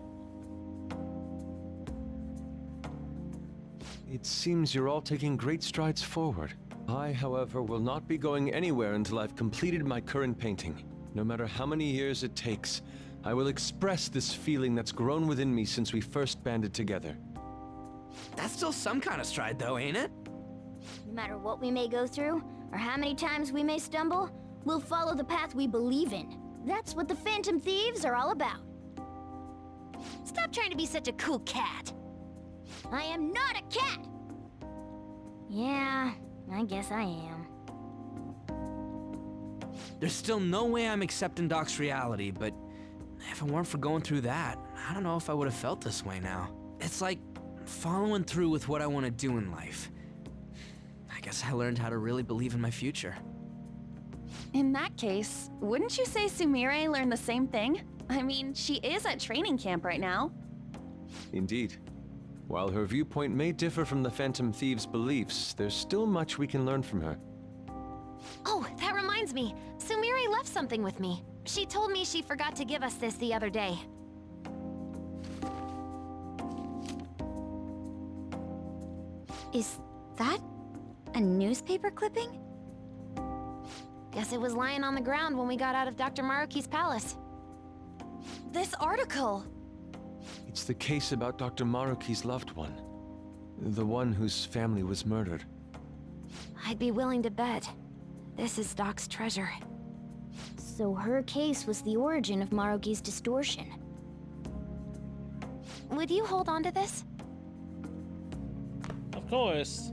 It seems you're all taking great strides forward. I, however, will not be going anywhere until I've completed my current painting. No matter how many years it takes, I will express this feeling that's grown within me since we first banded together.
That's still some kind of stride though, ain't it?
No matter what we may go through, or how many times we may stumble, we'll follow the path we believe in. That's what the Phantom Thieves are all about. Stop trying to be such a cool cat. I am not a cat! Yeah, I guess I am.
There's still no way I'm accepting Doc's reality, but if it weren't for going through that, I don't know if I would have felt this way now. It's like following through with what I want to do in life. I guess I learned how to really believe in my future.
In that case, wouldn't you say Sumire learned the same thing? I mean, she is at training camp right now.
Indeed. While her viewpoint may differ from the Phantom Thief's beliefs, there's still much we can learn from her.
Oh, that reminds me. Sumire left something with me. She told me she forgot to give us this the other day. Is that a newspaper clipping? Guess it was lying on the ground when we got out of Dr. Maruki's palace. This article!
It's the case about Dr. Maruki's loved one. The one whose family was murdered.
I'd be willing to bet this is Doc's treasure.
So her case was the origin of Maruki's distortion.
Would you hold on to this?
Of course.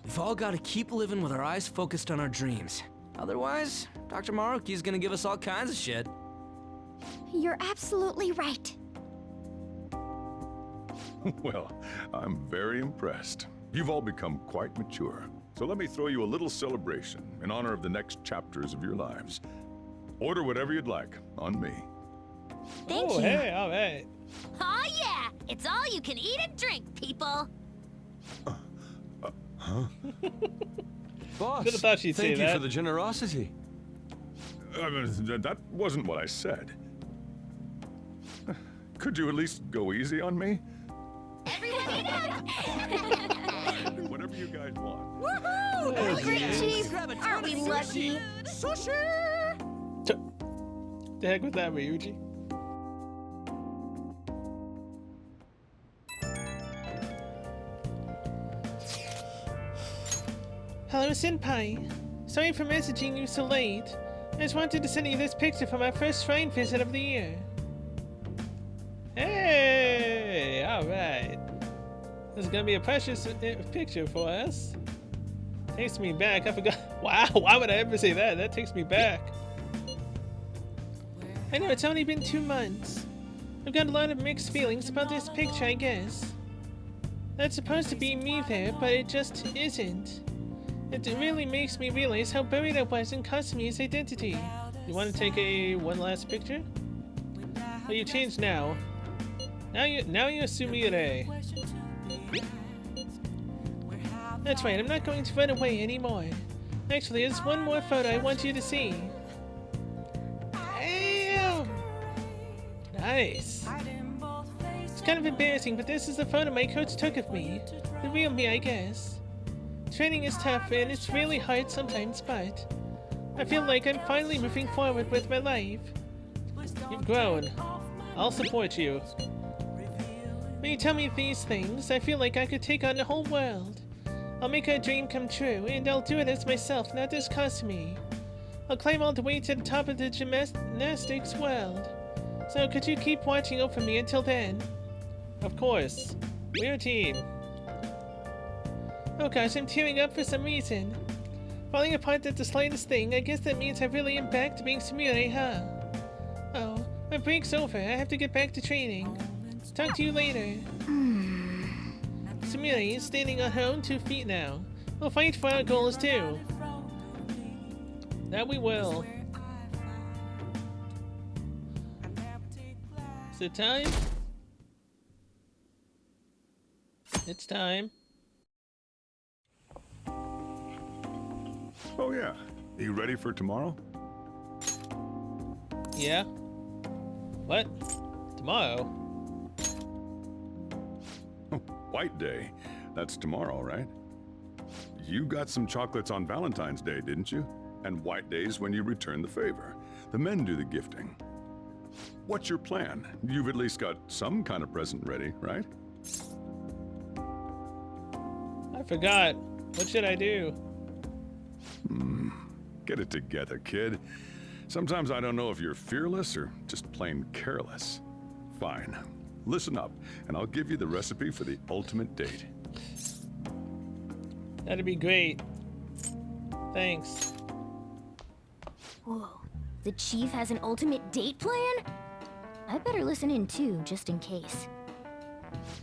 We've all got to keep living with our eyes focused on our dreams. Otherwise, Dr. Maruki's gonna give us all kinds of shit.
You're absolutely right.
Well, I'm very impressed. You've all become quite mature. So let me throw you a little celebration in honor of the next chapters of your lives. Order whatever you'd like, on me.
Thank you.
Hey, all right.
Oh yeah! It's all you can eat and drink, people!
Huh?
Boss,
Could've thought she'd say
thank you
that.
for the generosity.
That wasn't what I said. Could you at least go easy on me?
Everyone eat up!
Whatever you guys want.
Woohoo!
Oh,
Great,
geez.
Chief! Aren't we lucky?
Sushi!
The heck was that, Ryuji? Hello, Senpai. Sorry for messaging you so late. I just wanted to send you this picture for my first shrine visit of the year. Hey! Alright. This is gonna be a precious picture for us. Takes me back. I forgot. Wow, why would I ever say that? That takes me back. I know it's only been 2 months. I've got a lot of mixed feelings about this picture, I guess. That's supposed to be me there, but it just isn't. It really makes me realize how buried I was in Kasumi's identity. You want to take one last picture? Well, you changed now. Now you're Sumire. That's right, I'm not going to run away anymore. Actually, there's one more photo I want you to see. Damn! Nice. It's kind of embarrassing, but this is the photo my coach took of me. The real me, I guess. Training is tough and it's really hard sometimes, but I feel like I'm finally moving forward with my life. You've grown. I'll support you. When you tell me these things, I feel like I could take on the whole world. I'll make our dream come true, and I'll do it as myself, not as Kasumi. I'll climb all the way to the top of the gymnastics world. So could you keep watching over me until then? Of course. We're a team. Oh gosh, I'm tearing up for some reason. Falling apart at the slightest thing, I guess that means I really am back to being Sumire, huh? Oh, my break's over. I have to get back to training. Talk to you later. Sumire is standing on her own 2 feet now. We'll fight for our goals too. That we will. Is it time? It's time.
Oh yeah. Are you ready for tomorrow?
Yeah? What? Tomorrow?
White Day. That's tomorrow, right? You got some chocolates on Valentine's Day, didn't you? And White Day's when you return the favor. The men do the gifting. What's your plan? You've at least got some kind of present ready, right?
I forgot. What should I do?
Get it together, kid. Sometimes I don't know if you're fearless or just plain careless. Fine. Listen up, and I'll give you the recipe for the ultimate date.
That'd be great. Thanks.
Whoa. The chief has an ultimate date plan? I better listen in too, just in case.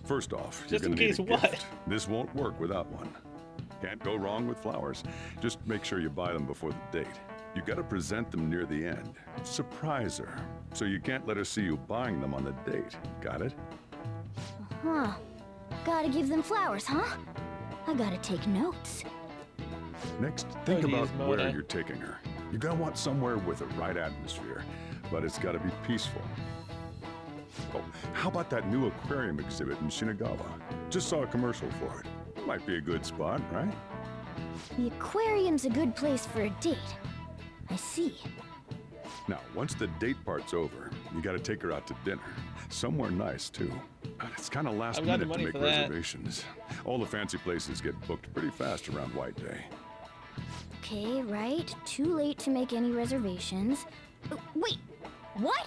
First off,
Just
you're
in
gonna need
case
a
what?
gift. This won't work without one. Can't go wrong with flowers. Just make sure you buy them before the date. You gotta present them near the end. Surprise her. So you can't let her see you buying them on the date. Got it?
Huh. Gotta give them flowers, huh? I gotta take notes.
Next, think
Oh,
about
geez,
where
Mona.
you're taking her. You're gonna want somewhere with the right atmosphere, but it's gotta be peaceful. Oh, how about that new aquarium exhibit in Shinagawa? Just saw a commercial for it. Might be a good spot, right?
The aquarium's a good place for a date. I see.
Now, once the date part's over, you gotta take her out to dinner. Somewhere nice, too. But it's kind of last
I've got the
minute to
money
make
for that.
reservations. All the fancy places get booked pretty fast around White Day.
Okay, right. Too late to make any reservations. Wait, what?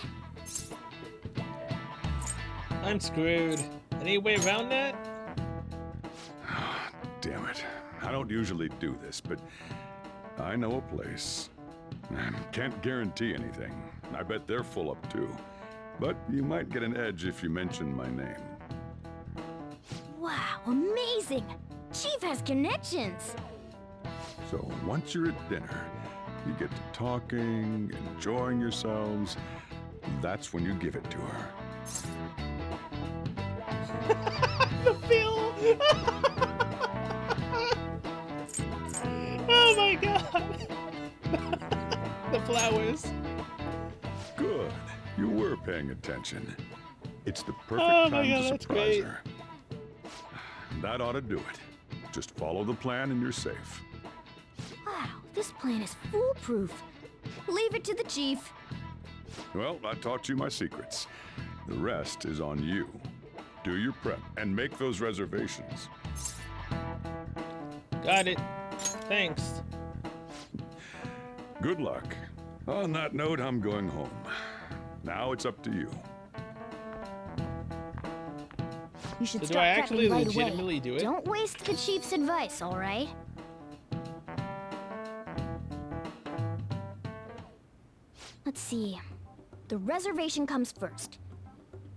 I'm screwed. Any way around that?
Damn it. I don't usually do this, but I know a place. Can't guarantee anything. I bet they're full up too. But you might get an edge if you mention my name.
Wow, amazing! Chief has connections!
So once you're at dinner, you get to talking, enjoying yourselves. That's when you give it to her.
The bill! Oh my god! The flowers.
Good. You were paying attention. It's the perfect
Oh my
time
God,
to
that's
surprise
great.
her. That ought to do it. Just follow the plan and you're safe.
Wow, this plan is foolproof. Leave it to the chief.
Well, I taught you my secrets. The rest is on you. Do your prep and make those reservations.
Got it. Thanks.
Good luck. On that note, I'm going home. Now it's up to you.
You should
So do
start
I
prepping
actually
right
legitimately
away.
do it?
Don't waste the chief's advice, all right? Let's see. The reservation comes first.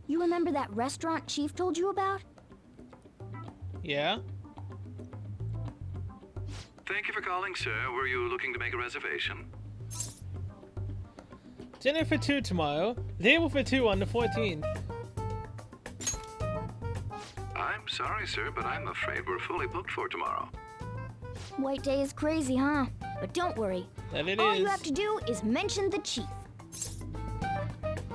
You remember that restaurant Chief told you about?
Yeah?
Thank you for calling, sir. Were you looking to make a reservation?
Dinner for 2 tomorrow. Table for 2 on the 14th.
I'm sorry, sir, but I'm afraid we're fully booked for tomorrow.
White Day is crazy, huh? But don't worry.
That it
All you
is.
have to do is mention the chief.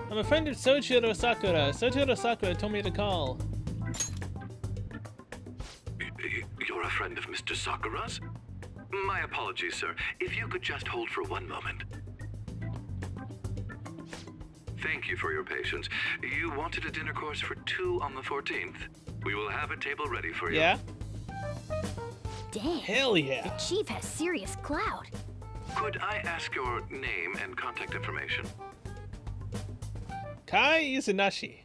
I'm a friend of Soichiro Sakura. Soichiro Sakura told me to call.
You're a friend of Mr. Sakura's? My apologies, sir. If you could just hold for one moment. Thank you for your patience. You wanted a dinner course for 2 on the 14th. We will have a table ready for you.
Yeah?
Damn.
Hell yeah.
The chief has serious clout.
Could I ask your name and contact information?
Kai Izanashi.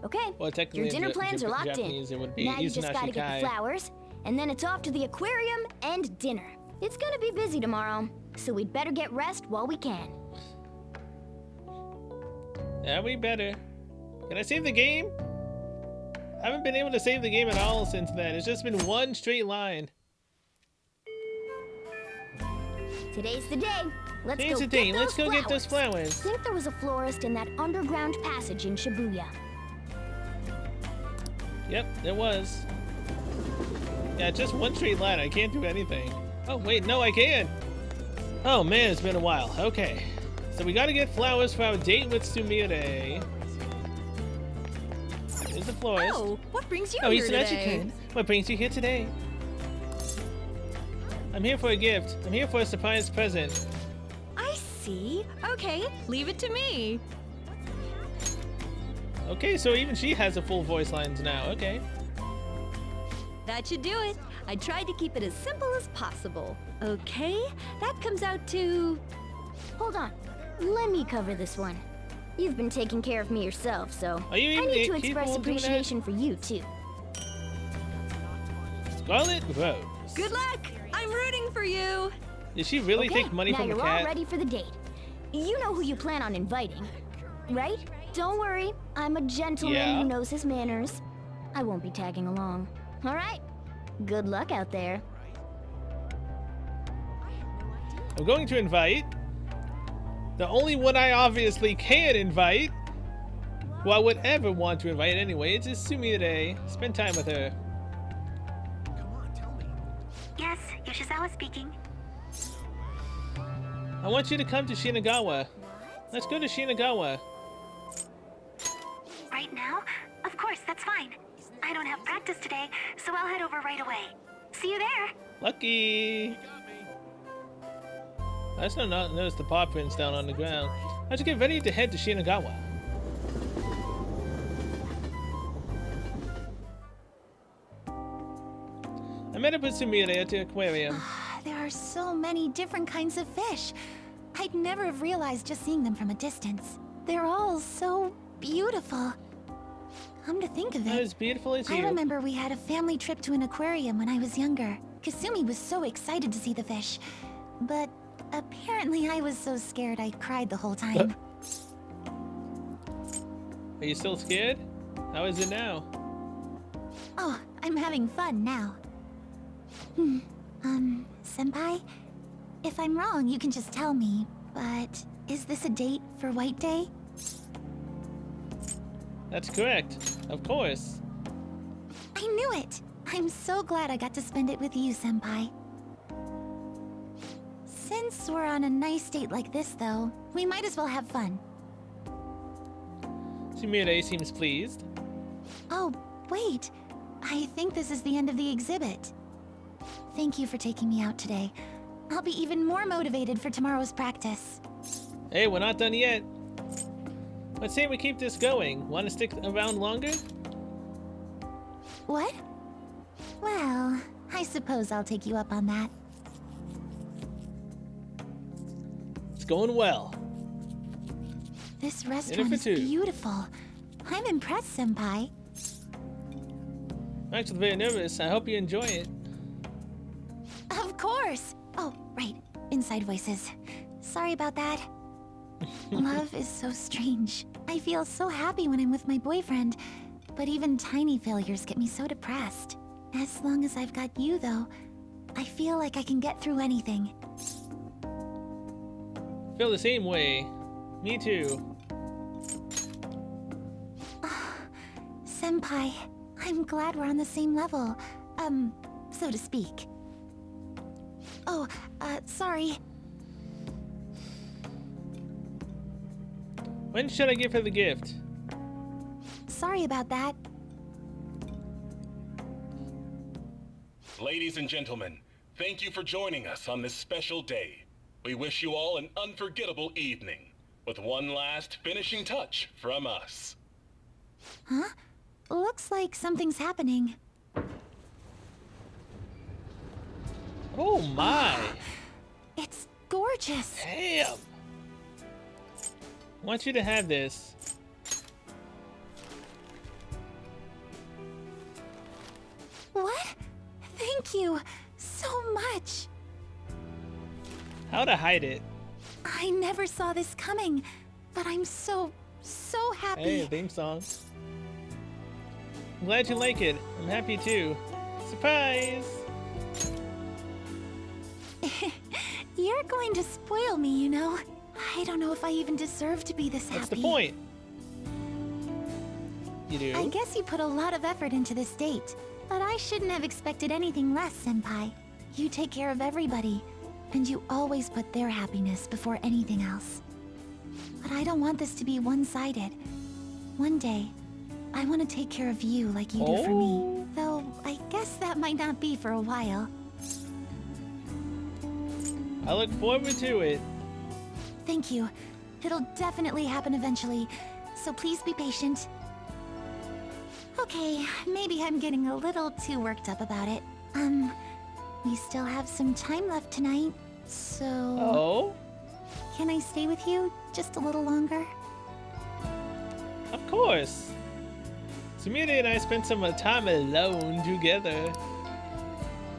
Okay.
Well, technically,
Your dinner
in
plans are locked
Japanese,
in.
it would be
Now you just
Izanashi
gotta get
Kai.
the flowers, and then it's off to the aquarium and dinner. It's gonna be busy tomorrow, so we'd better get rest while we can.
Yeah, we better. Can I save the game? I haven't been able to save the game at all since then. It's just been one straight line.
Today's the day. Let's
Today's
go
the day.
get
Let's
those
go get those flowers.
I think there was a florist in that underground passage in Shibuya.
Yep, there was. Yeah, just one straight line. I can't do anything. Oh, wait, no, I can. Oh, man, it's been a while. Okay. So we gotta get flowers for our date with Sumire. Here's the florist.
Oh, what brings you
Oh,
here
Izanashi
today?
can. What brings you here today? I'm here for a gift. I'm here for a surprise present.
I see. Okay, leave it to me.
Okay, so even she has a full voice lines now. Okay.
That should do it. I tried to keep it as simple as possible. Okay, that comes out to...
Hold on. Let me cover this one. You've been taking care of me yourself, so
Are you
I
even
need to
capable
express
of doing that?
appreciation for you, too.
Scarlet Rose.
Good luck! I'm rooting for you!
Did she really
Okay,
take money
now
from a
you're
cat?
all ready for the date. You know who you plan on inviting, right? Don't worry, I'm a gentleman who knows his manners. I won't be tagging along. All right? Good luck out there.
I'm going to invite the only one I obviously can invite, who I would ever want to invite anyway, is Sumire. Spend time with her.
Yes, Yoshizawa speaking.
I want you to come to Shinagawa. Let's go to Shinagawa.
Right now? Of course, that's fine. I don't have practice today, so I'll head over right away. See you there.
Lucky. I still not notice the paw prints down on the ground. I should get ready to head to Shinagawa. I met up with Sumire at the aquarium.
There are so many different kinds of fish. I'd never have realized just seeing them from a distance. They're all so beautiful. Come to think of it,
Not as beautiful as you.
I remember we had a family trip to an aquarium when I was younger. Kasumi was so excited to see the fish. But apparently I was so scared I cried the whole time.
Are you still scared? How is it now?
Oh, I'm having fun now. Senpai? If I'm wrong, you can just tell me, but is this a date for White Day?
That's correct. Of course.
I knew it! I'm so glad I got to spend it with you, Senpai. Since we're on a nice date like this, though, we might as well have fun.
Sumire seems pleased.
Oh, wait. I think this is the end of the exhibit. Thank you for taking me out today. I'll be even more motivated for tomorrow's practice.
Hey, we're not done yet. Let's say we keep this going. Want to stick around longer?
What? Well, I suppose I'll take you up on that.
It's going well.
This restaurant is beautiful. I'm impressed, Senpai.
I'm actually very nervous. I hope you enjoy it.
Of course! Oh, right. Inside voices. Sorry about that. Love is so strange. I feel so happy when I'm with my boyfriend, but even tiny failures get me so depressed. As long as I've got you, though, I feel like I can get through anything.
Feel the same way. Me too.
Senpai, I'm glad we're on the same level. So to speak. Oh, sorry.
When should I give her the gift?
Sorry about that.
Ladies and gentlemen, thank you for joining us on this special day. We wish you all an unforgettable evening, with one last finishing touch from us.
Huh? Looks like something's happening.
Oh my!
It's gorgeous!
Damn! I want you to have this.
What? Thank you so much.
How to hide it?
I never saw this coming, but I'm so happy.
Hey, theme song. I'm glad you like it. I'm happy too. Surprise!
You're going to spoil me, you know. I don't know if I even deserve to be this happy.
What's the point? You do?
I guess you put a lot of effort into this date, but I shouldn't have expected anything less, Senpai. You take care of everybody, and you always put their happiness before anything else. But I don't want this to be one-sided. One day, I want to take care of you like you do for me. Though, I guess that might not be for a while.
I look forward to it.
Thank you. It'll definitely happen eventually, so please be patient. Okay, maybe I'm getting a little too worked up about it. We still have some time left tonight, so...
Oh?
Can I stay with you just a little longer?
Of course. Sumire and I spent some time alone together.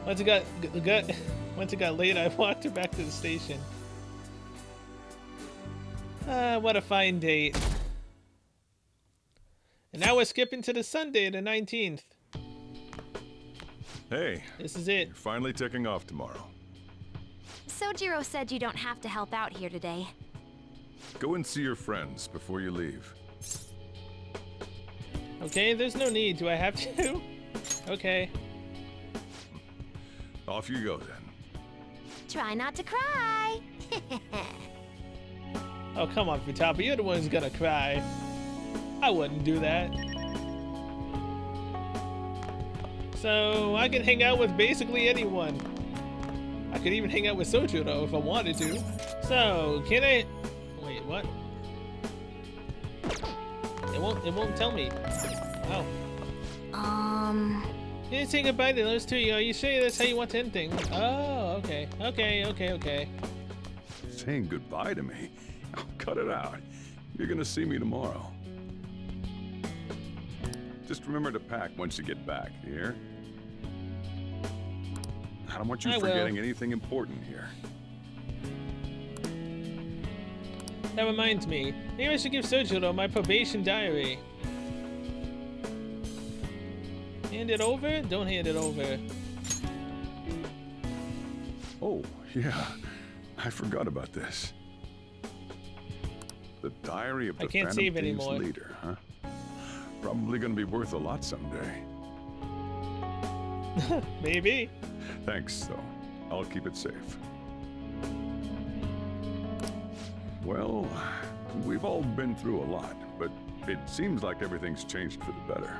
Once it got late, I walked her back to the station. What a fine date. And now we're skipping to the Sunday, the 19th.
Hey.
This is it.
You're finally taking off tomorrow.
Sojiro said you don't have to help out here today.
Go and see your friends before you leave.
Okay, there's no need. Do I have to? Okay.
Off you go, then.
Try not to cry.
Oh, come on, Futaba. You're the one who's gonna cry. I wouldn't do that. So, I can hang out with basically anyone. I could even hang out with Sojiro if I wanted to. So, can I... Wait, what? It won't tell me. Wow. You didn't say goodbye to those two. Are you sure that's how you want to end things? Oh, okay. Okay.
Saying goodbye to me? Oh, cut it out. You're gonna see me tomorrow. Just remember to pack once you get back, you hear? I don't want you forgetting anything important here.
That reminds me. Maybe I should give Sojiro my probation diary. Hand it over? Don't hand it over.
Oh, yeah. I forgot about this. The diary of the Phantom Thieves leader, huh? Probably gonna be worth a lot someday.
Maybe.
Thanks, though. I'll keep it safe. Well, we've all been through a lot, but it seems like everything's changed for the better.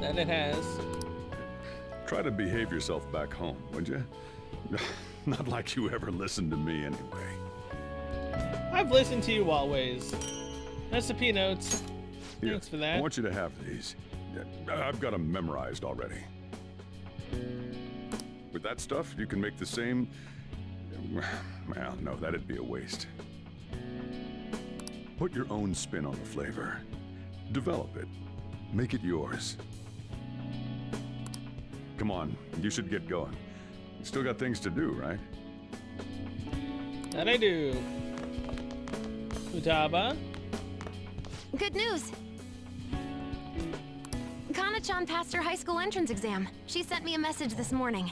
That it has.
Try to behave yourself back home, would you? Not like you ever listened to me anyway.
I've listened to you always. That's the P-notes.
Here,
Thanks for that.
I want you to have these. I've got them memorized already. With that stuff, you can make the same... Well, no, that'd be a waste. Put your own spin on the flavor. Develop it. Make it yours. Come on, you should get going. You still got things to do, right?
That I do. Futaba?
Good news! Kana-chan passed her high school entrance exam. She sent me a message this morning.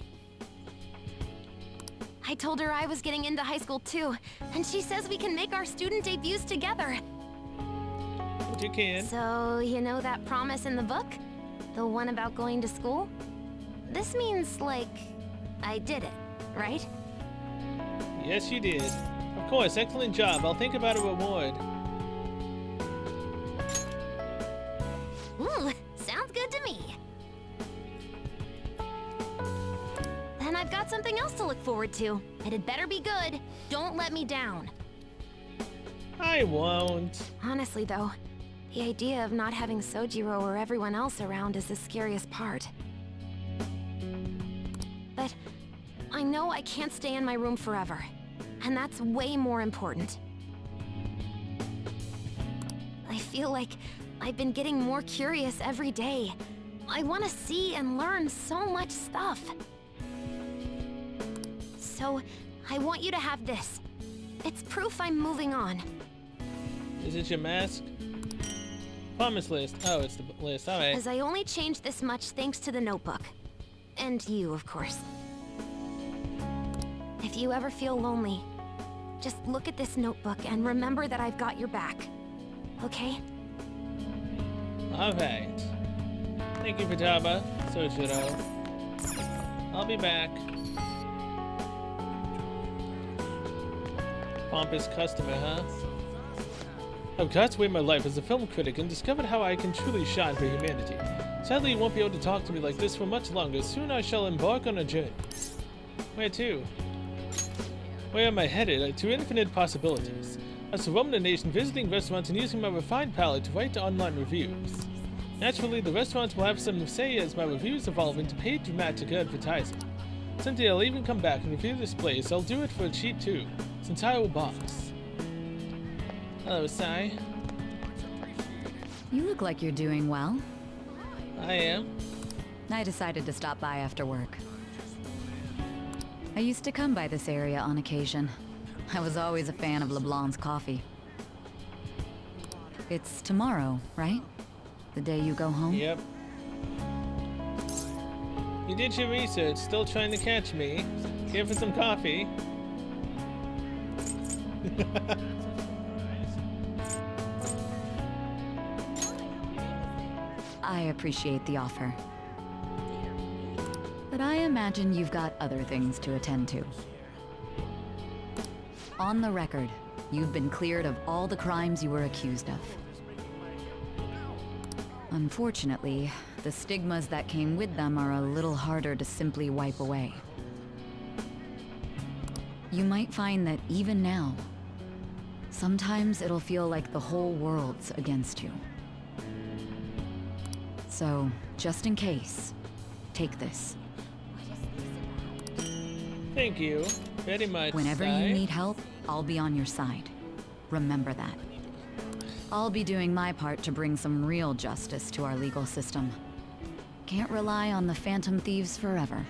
I told her I was getting into high school too, and she says we can make our student debuts together.
But you can.
So, you know that promise in the book? The one about going to school? This means, like, I did it, right?
Yes, you did. Of course, excellent job. I'll think about a reward.
Ooh, sounds good to me. Then I've got something else to look forward to. And it better be good. Don't let me down.
I won't.
Honestly, though, the idea of not having Sojiro or everyone else around is the scariest part. But I know I can't stay in my room forever. And that's way more important. I feel like I've been getting more curious every day. I want to see and learn so much stuff. So, I want you to have this. It's proof I'm moving on.
Is it your mask? Promise list. Oh, it's the list. Alright.
As I only changed this much thanks to the notebook. And you, of course. If you ever feel lonely, just look at this notebook and remember that I've got your back. Okay?
Alright. Thank you, Futaba. Sojiro. I'll be back. Pompous customer, huh? I've got to wait my life as a film critic and discovered how I can truly shine for humanity. Sadly, you won't be able to talk to me like this for much longer. Soon I shall embark on a journey. Where to? Where am I headed? To infinite possibilities. As to roam the nation, visiting restaurants and using my refined palate to write online reviews. Naturally, the restaurants will have some say as my reviews evolve into paid dramatic advertising. Someday I'll even come back and review this place. I'll do it for a cheap too, since I will box. Hello, Sai.
You look like you're doing well.
I am.
I decided to stop by after work. I used to come by this area on occasion. I was always a fan of LeBlanc's coffee. It's tomorrow, right? The day you go home?
Yep. You did your research, still trying to catch me. Here for some coffee.
I appreciate the offer. But I imagine you've got other things to attend to. On the record, you've been cleared of all the crimes you were accused of. Unfortunately, the stigmas that came with them are a little harder to simply wipe away. You might find that even now, sometimes it'll feel like the whole world's against you. So, just in case, take this.
Thank you very much.
Whenever you need help, I'll be on your side. Remember that. I'll be doing my part to bring some real justice to our legal system. Can't rely on the Phantom Thieves forever.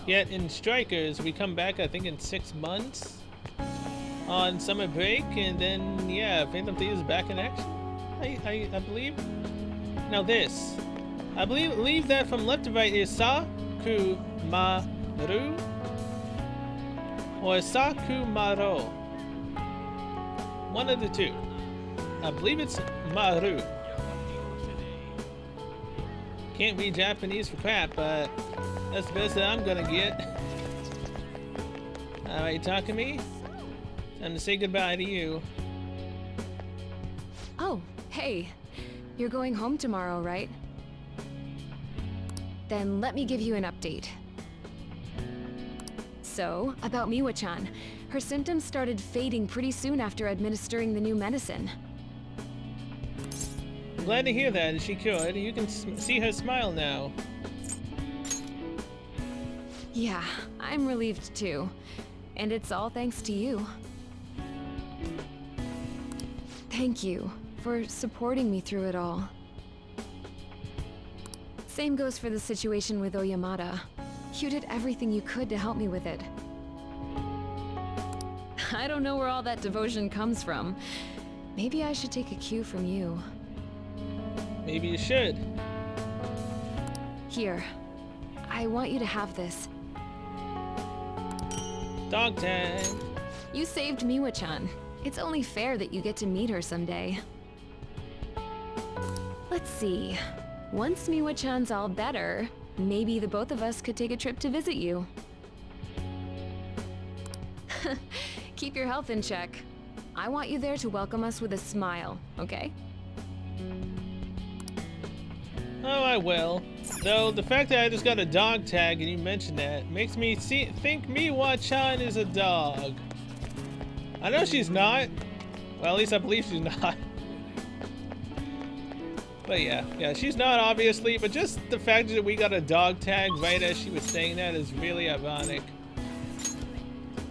Yet in Strikers, we come back, I think, in 6 months on summer break, and then, yeah, Phantom Thieves is back in action, I believe. Now this, I believe that from left to right is Sakumaru or Sakumaro. One of the two. I believe it's Maru. Can't read Japanese for crap, but that's the best that I'm gonna get. Alright, Takumi. Time to say goodbye to you.
Oh, hey. You're going home tomorrow, right? Then let me give you an update. So, about Miwa-chan. Her symptoms started fading pretty soon after administering the new medicine.
I'm glad to hear that. Is she cured? You can see her smile now.
Yeah, I'm relieved too. And it's all thanks to you. Thank you for supporting me through it all. Same goes for the situation with Oyamada. You did everything you could to help me with it. I don't know where all that devotion comes from. Maybe I should take a cue from you.
Maybe you should.
Here. I want you to have this.
Dog tag.
You saved Miwa-chan. It's only fair that you get to meet her someday. Let's see. Once Miwa-chan's all better, maybe the both of us could take a trip to visit you. Keep your health in check. I want you there to welcome us with a smile, okay?
Oh, I will. Though the fact that I just got a dog tag and you mentioned that makes me think Miwa-chan is a dog. I know she's not. Well, at least I believe she's not. But yeah, she's not obviously, but just the fact that we got a dog tag right as she was saying that is really ironic.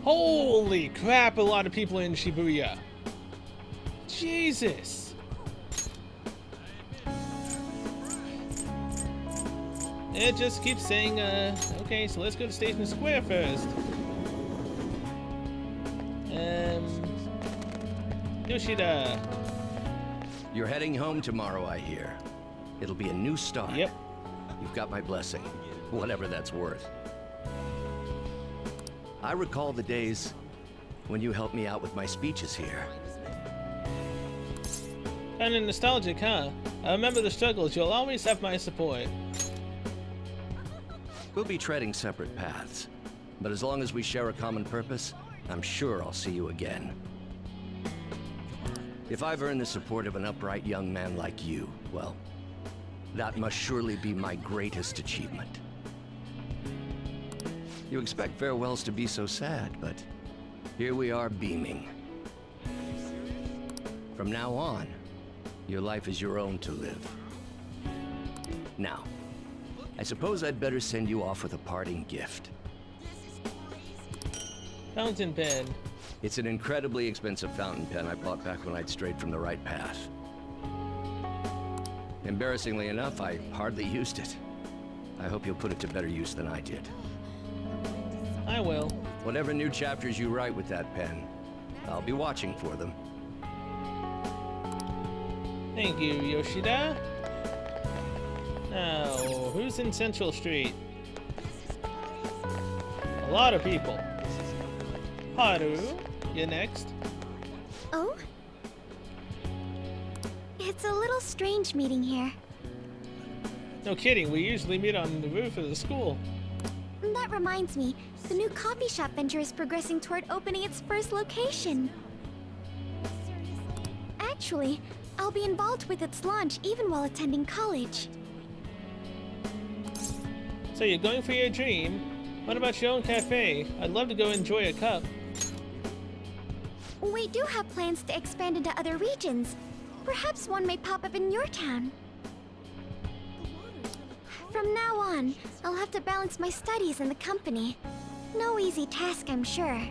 Holy crap, a lot of people in Shibuya. Jesus. It just keeps saying, okay, so let's go to Station Square first. Yoshida.
You're heading home tomorrow, I hear. It'll be a new start.
Yep.
You've got my blessing, whatever that's worth. I recall the days when you helped me out with my speeches here.
Kinda nostalgic, huh? I remember the struggles. You'll always have my support.
We'll be treading separate paths, but as long as we share a common purpose, I'm sure I'll see you again. If I've earned the support of an upright young man like you, well, that must surely be my greatest achievement. You expect farewells to be so sad, but here we are beaming. From now on, your life is your own to live. Now, I suppose I'd better send you off with a parting gift.
Fountain pen.
It's an incredibly expensive fountain pen I bought back when I'd strayed from the right path. Embarrassingly enough, I hardly used it. I hope you'll put it to better use than I did.
I will.
Whatever new chapters you write with that pen, I'll be watching for them.
Thank you, Yoshida. Now, who's in Central Street? A lot of people. Haru, you're next.
Oh? It's a little strange meeting here.
No kidding, we usually meet on the roof of the school.
That reminds me, the new coffee shop venture is progressing toward opening its first location. Actually, I'll be involved with its launch even while attending college.
So you're going for your dream? What about your own cafe? I'd love to go enjoy a cup.
We do have plans to expand into other regions. Perhaps one may pop up in your town. From now on, I'll have to balance my studies and the company. No easy task, I'm sure.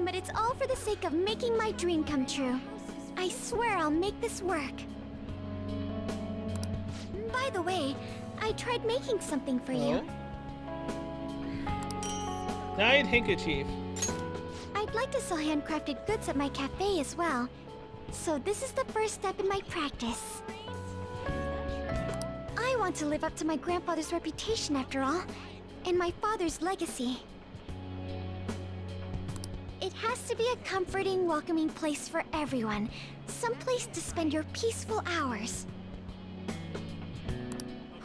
But it's all for the sake of making my dream come true. I swear I'll make this work. By the way, I tried making something for you.
Dyed handkerchief.
I'd like to sell handcrafted goods at my cafe as well. So this is the first step in my practice. I want to live up to my grandfather's reputation after all, and my father's legacy. It has to be a comforting, welcoming place for everyone. Some place to spend your peaceful hours.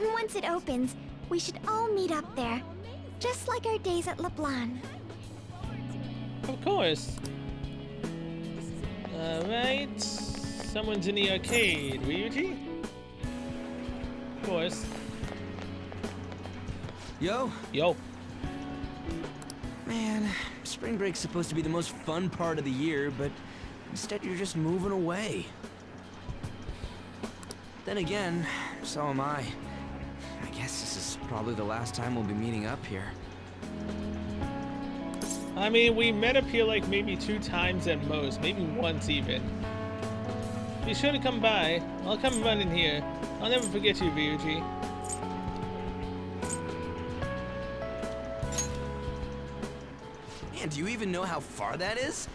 Once it opens, we should all meet up there. Just like our days at LeBlanc.
Of course. Alright. Someone's in the arcade. Ryuji? Of course.
Yo?
Yo.
Man, spring break's supposed to be the most fun part of the year, but instead you're just moving away. Then again, so am I. I guess this is probably the last time we'll be meeting up here.
I mean, we met up here like maybe 2 times at most, maybe once even. Be sure to come by. I'll come running here. I'll never forget you, Ryuji.
Man, do you even know how far that is?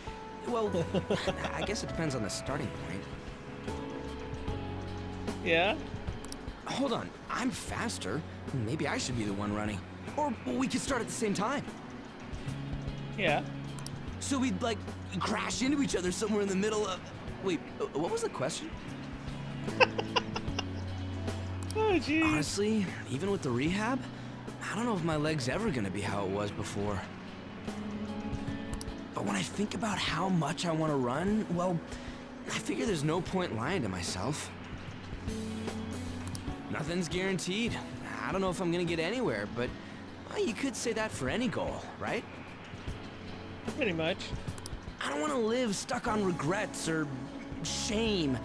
Well, I guess it depends on the starting point.
Yeah?
Hold on, I'm faster. Maybe I should be the one running. Or we could start at the same time.
Yeah.
So we'd, like, crash into each other somewhere in the middle of... Wait, what was the question?
Oh, geez.
Honestly, even with the rehab, I don't know if my leg's ever gonna be how it was before. But when I think about how much I want to run, well, I figure there's no point lying to myself. Nothing's guaranteed. I don't know if I'm gonna get anywhere, but well, you could say that for any goal, right?
Pretty much.
I don't want to live stuck on regrets or shame.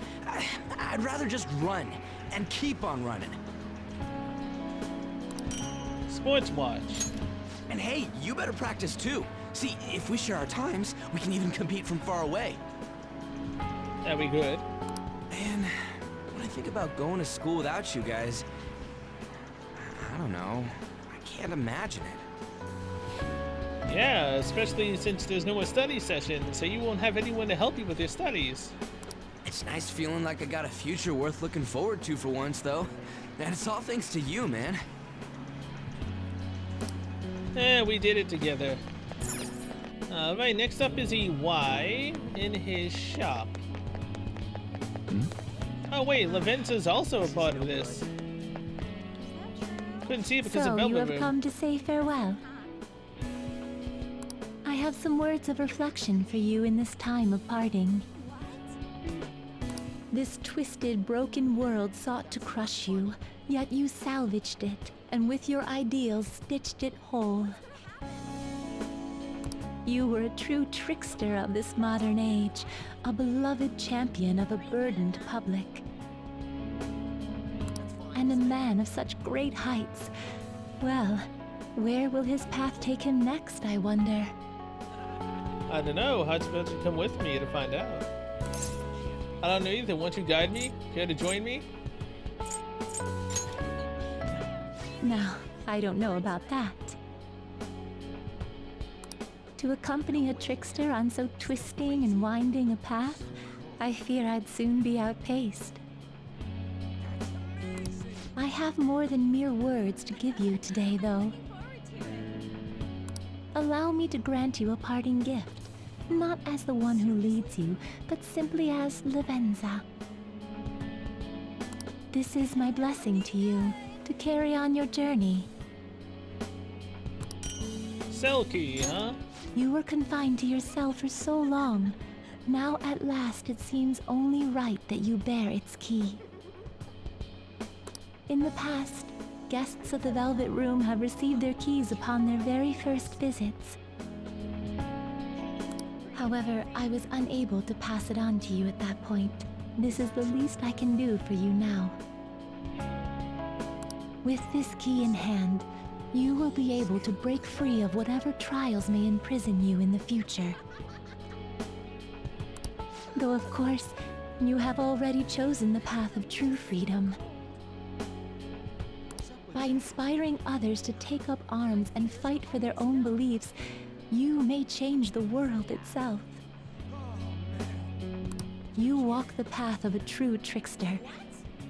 I'd rather just run and keep on running.
Sports watch.
And hey, you better practice too. See, if we share our times, we can even compete from far away.
That'd be good.
Man, when I think about going to school without you guys, I don't know. I can't imagine it.
Yeah, especially since there's no more study sessions, so you won't have anyone to help you with your studies.
It's nice feeling like I got a future worth looking forward to for once, though. And it's all thanks to you, man.
We did it together. Alright, next up is EY in his shop. Oh wait, Lavenza's also a part of this. Couldn't see it because of Velvet
So, you have
Room.
come to say farewell. I have some words of reflection for you in this time of parting. This twisted, broken world sought to crush you, yet you salvaged it, and with your ideals stitched it whole. You were a true trickster of this modern age, a beloved champion of a burdened public. And a man of such great heights. Well, where will his path take him next, I wonder?
I don't know. How's supposed to come with me to find out? I don't know either. Won't you guide me? Care to join me?
No, I don't know about that. To accompany a trickster on so twisting and winding a path, I fear I'd soon be outpaced. I have more than mere words to give you today, though. Allow me to grant you a parting gift, not as the one who leads you, but simply as Lavenza. This is my blessing to you, to carry on your journey.
Cell key, huh?
You were confined to your cell for so long. Now at last it seems only right that you bear its key. In the past, guests of the Velvet Room have received their keys upon their very first visits. However, I was unable to pass it on to you at that point. This is the least I can do for you now. With this key in hand, you will be able to break free of whatever trials may imprison you in the future. Though of course, you have already chosen the path of true freedom. By inspiring others to take up arms and fight for their own beliefs, you may change the world itself. You walk the path of a true trickster.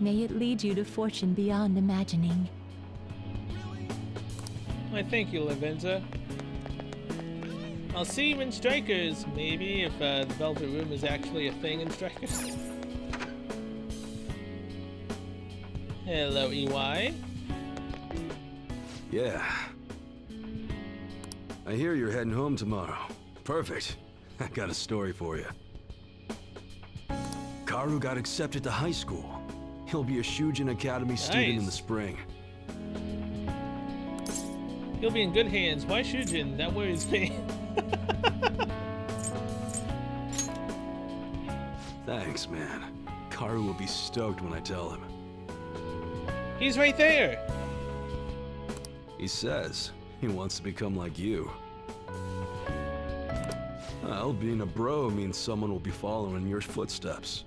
May it lead you to fortune beyond imagining.
Why, thank you, Lavenza. I'll see you in Strikers, maybe, if the Velvet Room is actually a thing in Strikers. Hello, EY.
Yeah. I hear you're heading home tomorrow. Perfect. I got a story for you. Karu got accepted to high school. He'll be a Shujin Academy student in the spring.
He'll be in good hands. Why Shujin? That worries me.
Thanks, man. Karu will be stoked when I tell him.
He's right there!
He says he wants to become like you. Well, being a bro means someone will be following your footsteps.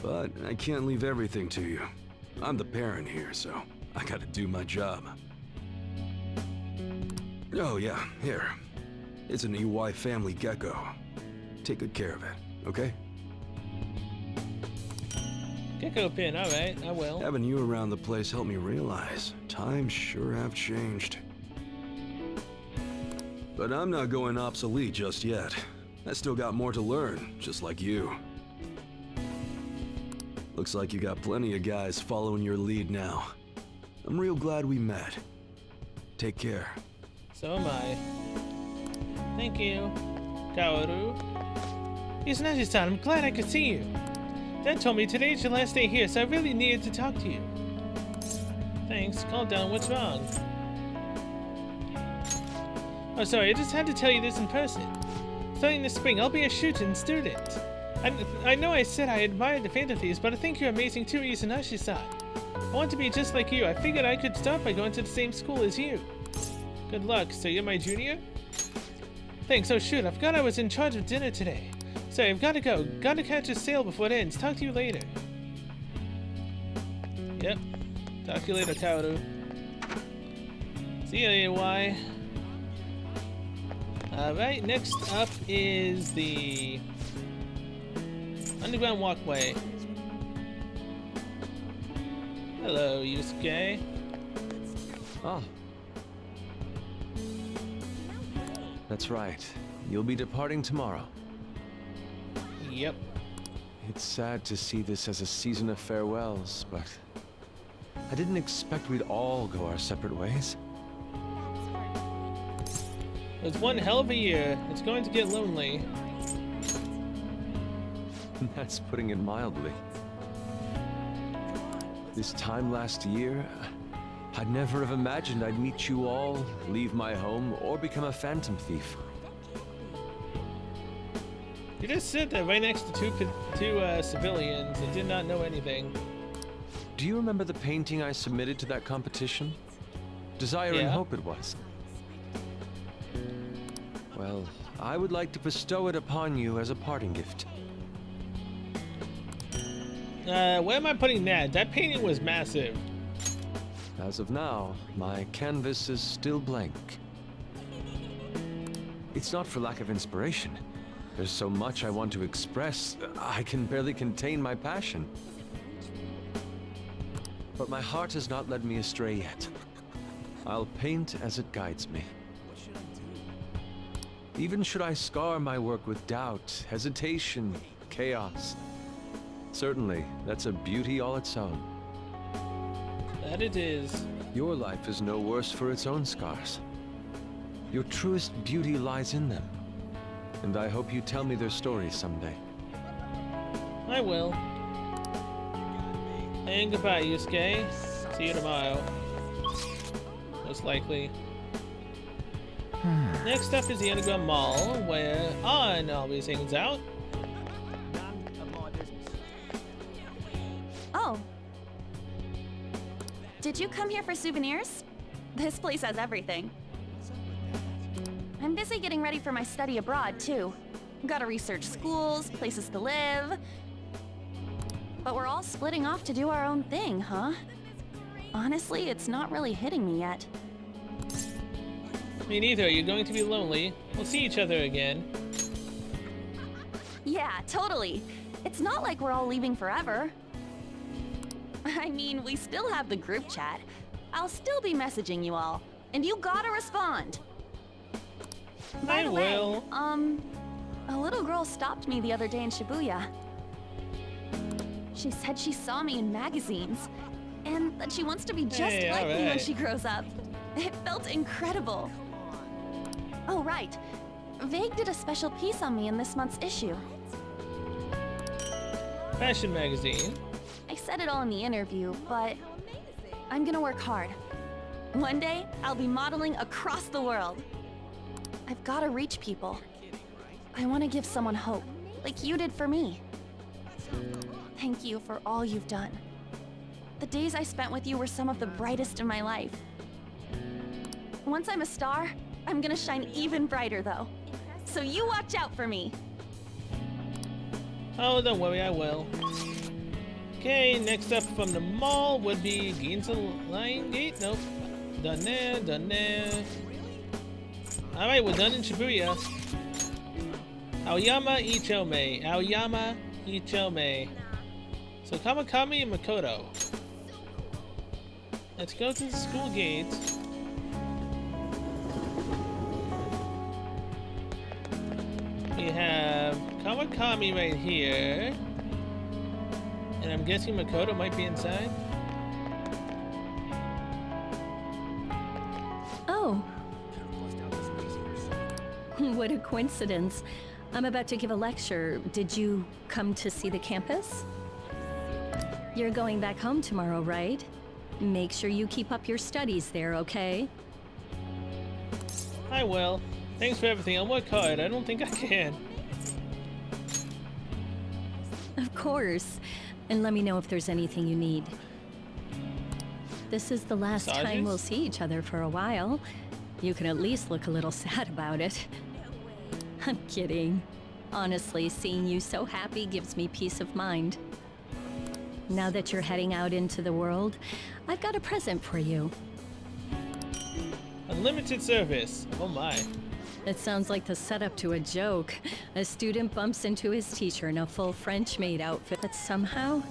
But I can't leave everything to you. I'm the parent here, so I gotta do my job. Oh yeah, here. It's an EY family gecko. Take good care of it, okay?
Gecko pin, alright, I will.
Having you around the place helped me realize times sure have changed. But I'm not going obsolete just yet. I still got more to learn, just like you. Looks like you got plenty of guys following your lead now. I'm real glad we met. Take care.
So am I. Thank you, Kaoru. Izanashi-san, I'm glad I could see you. Dad told me today's your last day here, so I really needed to talk to you. Thanks, calm down, what's wrong? Oh, sorry, I just had to tell you this in person. Starting this spring, I'll be a Shujin student. I know I said I admired the fantasies, but I think you're amazing too, Izanashi-san. I want to be just like you. I figured I could start by going to the same school as you. Good luck. So you're my junior? Thanks. Oh shoot, I forgot I was in charge of dinner today. Sorry, I've got to go. Got to catch a sale before it ends. Talk to you later. Yep. Talk to you later, Kaoru. See ya, AY. Alright, next up is the Underground Walkway. Hello, Yusuke.
Oh. That's right. You'll be departing tomorrow.
Yep.
It's sad to see this as a season of farewells, but I didn't expect we'd all go our separate ways.
It was one hell of a year. It's going to get lonely.
That's putting it mildly. This time last year, I'd never have imagined I'd meet you all, leave my home, or become a phantom thief.
You just sit there right next to two civilians that did not know anything.
Do you remember the painting I submitted to that competition? Desire and Hope it was. Well, I would like to bestow it upon you as a parting gift.
Where am I putting that? That painting was massive.
As of now, my canvas is still blank. It's not for lack of inspiration. There's so much I want to express, I can barely contain my passion. But my heart has not led me astray yet. I'll paint as it guides me. Even should I scar my work with doubt, hesitation, chaos. Certainly, that's a beauty all its own.
That it is.
Your life is no worse for its own scars. Your truest beauty lies in them. And I hope you tell me their stories someday.
I will. And goodbye, Yusuke. See you tomorrow. Most likely. Next up is the Underground Mall, where Ann always hangs out.
Oh. Did you come here for souvenirs? This place has everything. I'm busy getting ready for my study abroad, too. Gotta research schools, places to live. But we're all splitting off to do our own thing, huh? Honestly, it's not really hitting me yet.
Me neither. You're going to be lonely. We'll see each other again.
Yeah, totally. It's not like we're all leaving forever. I mean, we still have the group chat. I'll still be messaging you all. And you gotta respond. By the way, a little girl stopped me the other day in Shibuya. She said she saw me in magazines, and that she wants to be just like me when she grows up. It felt incredible. Oh, right. Vague did a special piece on me in this month's issue.
Fashion magazine.
I said it all in the interview, but I'm gonna work hard. One day, I'll be modeling across the world. I've gotta reach people. I want to give someone hope, like you did for me. Thank you for all you've done. The days I spent with you were some of the brightest in my life. Once I'm a star, I'm gonna shine even brighter though. So you watch out for me.
Oh, don't worry, I will. Okay, next up from the mall would be Ginza Lion Gate. Nope. Done there, done there. Alright, we're done in Shibuya. Aoyama Ichome. Aoyama Ichome. So Kamakami and Makoto. Let's go to the school gate. We have Kamakami right here. And I'm guessing Makoto might be inside.
Oh. What a coincidence. I'm about to give a lecture. Did you come to see the campus? You're going back home tomorrow, right? Make sure you keep up your studies there, okay?
I will. Thanks for everything. I'll work hard. I don't think I can.
Of course. And let me know if there's anything you need. This is the last time we'll see each other for a while. You can at least look a little sad about it. I'm kidding. Honestly, seeing you so happy gives me peace of mind. Now that you're heading out into the world, I've got a present for you.
Unlimited service. Oh my.
It sounds like the setup to a joke. A student bumps into his teacher in a full French maid outfit, but somehow,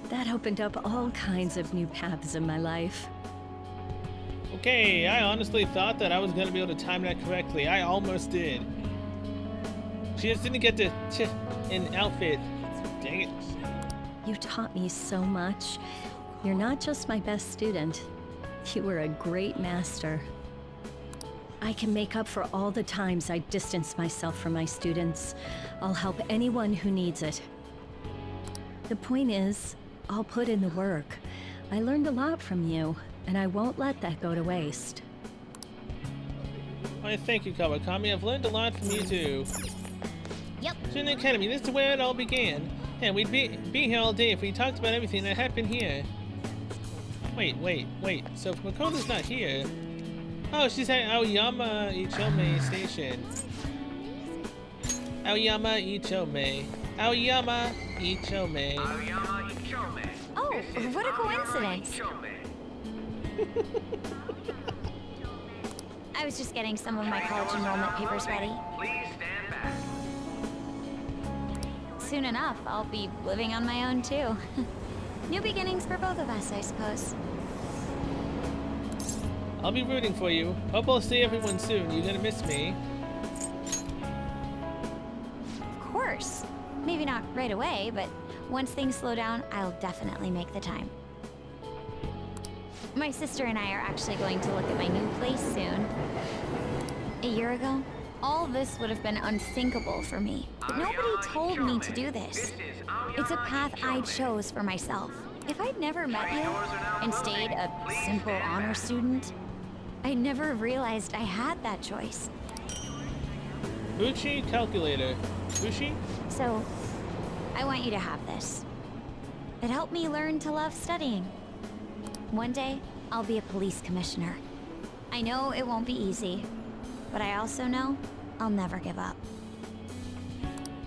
that opened up all kinds of new paths in my life.
Okay, I honestly thought that I was gonna be able to time that correctly. I almost did. She just didn't get to an outfit. Dang it.
You taught me so much. You're not just my best student. You were a great master. I can make up for all the times I distance myself from my students. I'll help anyone who needs it. The point is, I'll put in the work. I learned a lot from you, and I won't let that go to waste.
Why, thank you, Kawakami. I've learned a lot from you too.
Yep.
Student Academy, this is where it all began. And we'd be here all day if we talked about everything that happened here. Wait. So if Makoto's not here... Oh, she's at Aoyama Ichome Station. Aoyama Ichome. Aoyama Ichome.
Oh, what a coincidence. I was just getting some of my college enrollment papers ready.
Please stand back.
soon enough, I'll be living on my own too. New beginnings for both of us, I suppose.
I'll be rooting for you. Hope I'll see everyone soon. You're gonna miss me.
Of course. Maybe not right away, but once things slow down, I'll definitely make the time. My sister and I are actually going to look at my new place soon. A year ago, all this would have been unthinkable for me. But nobody told me to do this. It's a path I chose for myself. If I'd never met you and stayed a simple honor student, I'd never realized I had that choice.
Uchi calculator. Uchi?
So, I want you to have this. It helped me learn to love studying. One day, I'll be a police commissioner. I know it won't be easy, but I also know I'll never give up.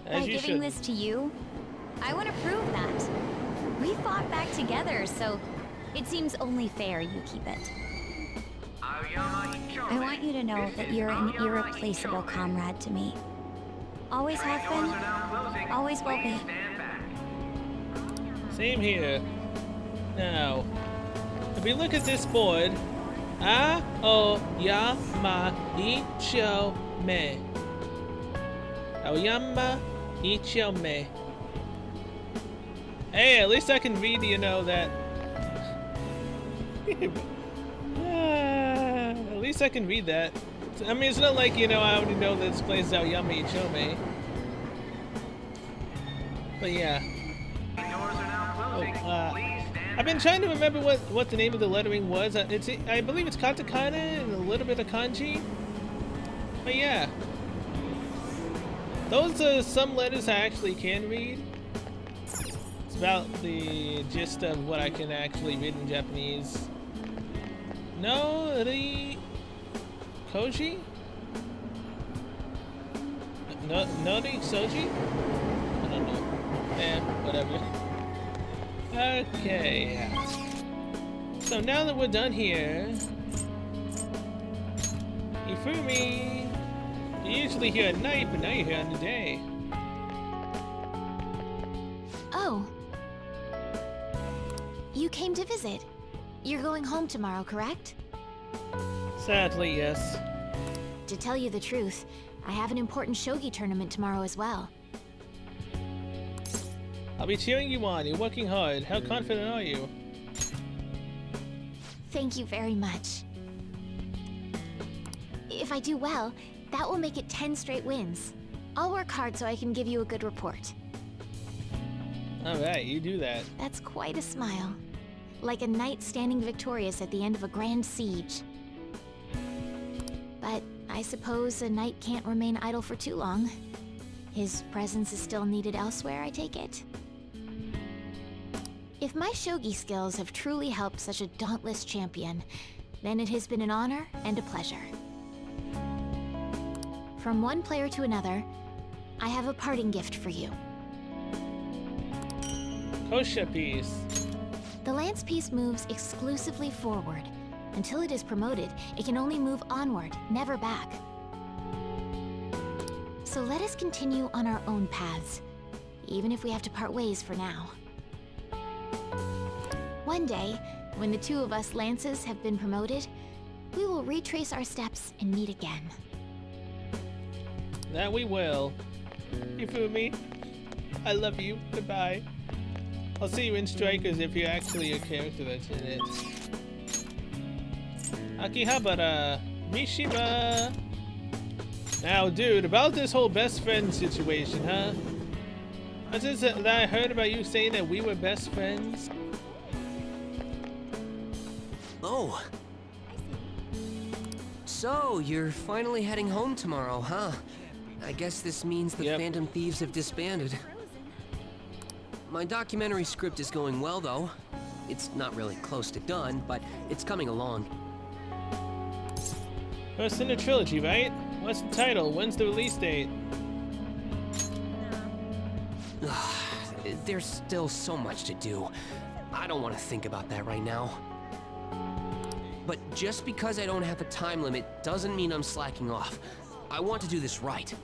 By giving this to you, I want to prove that. We fought back together, so it seems only fair you keep it. I want you to know that you're an irreplaceable comrade to me. Always have been, always will be.
Same here. Now, if we look at this board, Aoyama Ichio Me. Aoyama Ichio Me. Hey, at least I can read, you know, that. At least I can read that. I mean, it's not like, you know, I already know this place is Aoyama Ichio Me. But yeah. I've been trying to remember what the name of the lettering was. I believe it's katakana and a little bit of kanji. But yeah. Those are some letters I actually can read. It's about the gist of what I can actually read in Japanese. Nori Koji? Nori Soji? I don't know. Whatever. Okay. So now that we're done here, Ifumi, you're usually here at night, but now you're here in the day.
Oh. You came to visit. You're going home tomorrow, correct?
Sadly, yes.
To tell you the truth, I have an important shogi tournament tomorrow as well.
I'll be cheering you on. You're working hard. How confident are you?
Thank you very much. If I do well, that will make it 10 straight wins. I'll work hard so I can give you a good report.
Alright, you do that.
That's quite a smile. Like a knight standing victorious at the end of a grand siege. But I suppose a knight can't remain idle for too long. His presence is still needed elsewhere, I take it? If my shogi skills have truly helped such a dauntless champion, then it has been an honor and a pleasure. From one player to another, I have a parting gift for you.
Kosha piece.
The lance piece moves exclusively forward. Until it is promoted, it can only move onward, never back. So let us continue on our own paths, even if we have to part ways for now. One day, when the two of us lances have been promoted, we will retrace our steps and meet again.
That we will. Ifumi, I love you. Goodbye. I'll see you in Strikers if you're actually a character that's in it. Akihabara, Mishima. Now, dude, about this whole best friend situation, huh? What's this that I heard about you saying that we were best friends?
Oh. So, you're finally heading home tomorrow, huh? I guess this means the Phantom Thieves have disbanded. My documentary script is going well, though. It's not really close to done, but it's coming along.
First in a trilogy, right? What's the title? When's the release date?
There's still so much to do. I don't want to think about that right now. But just because I don't have a time limit doesn't mean I'm slacking off. I want to do this right.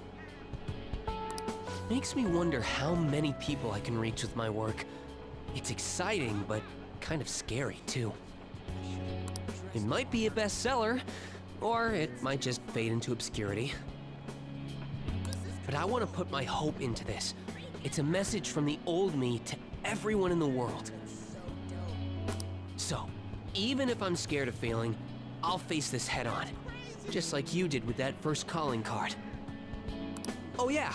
Makes me wonder how many people I can reach with my work. It's exciting, but kind of scary, too. It might be a bestseller, or it might just fade into obscurity. But I want to put my hope into this. It's a message from the old me to everyone in the world. So, even if I'm scared of failing, I'll face this head on. Just like you did with that first calling card. Oh yeah,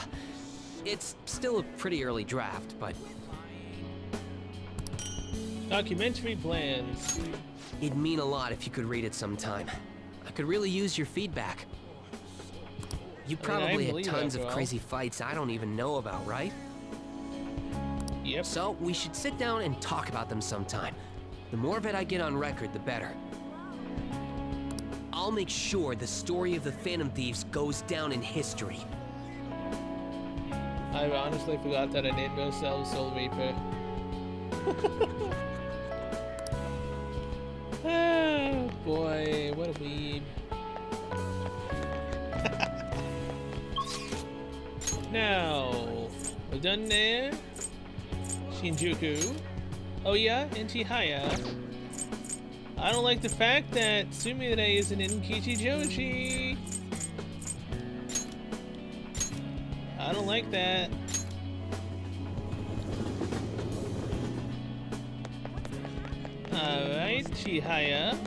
it's still a pretty early draft, but...
Documentary plans.
It'd mean a lot if you could read it sometime. I could really use your feedback. You probably had tons of crazy fights I don't even know about, right?
Yep.
So we should sit down and talk about them sometime. The more of it I get on record, the better. I'll make sure the story of the Phantom Thieves goes down in history.
I honestly forgot that I didn't go sell Soul Reaper. Oh boy, what a weeb. Now, we're done there. Shinjuku. Oh yeah, and Chihaya. I don't like the fact that Sumire isn't in Kichijoji. I don't like that. Alright, Chihaya.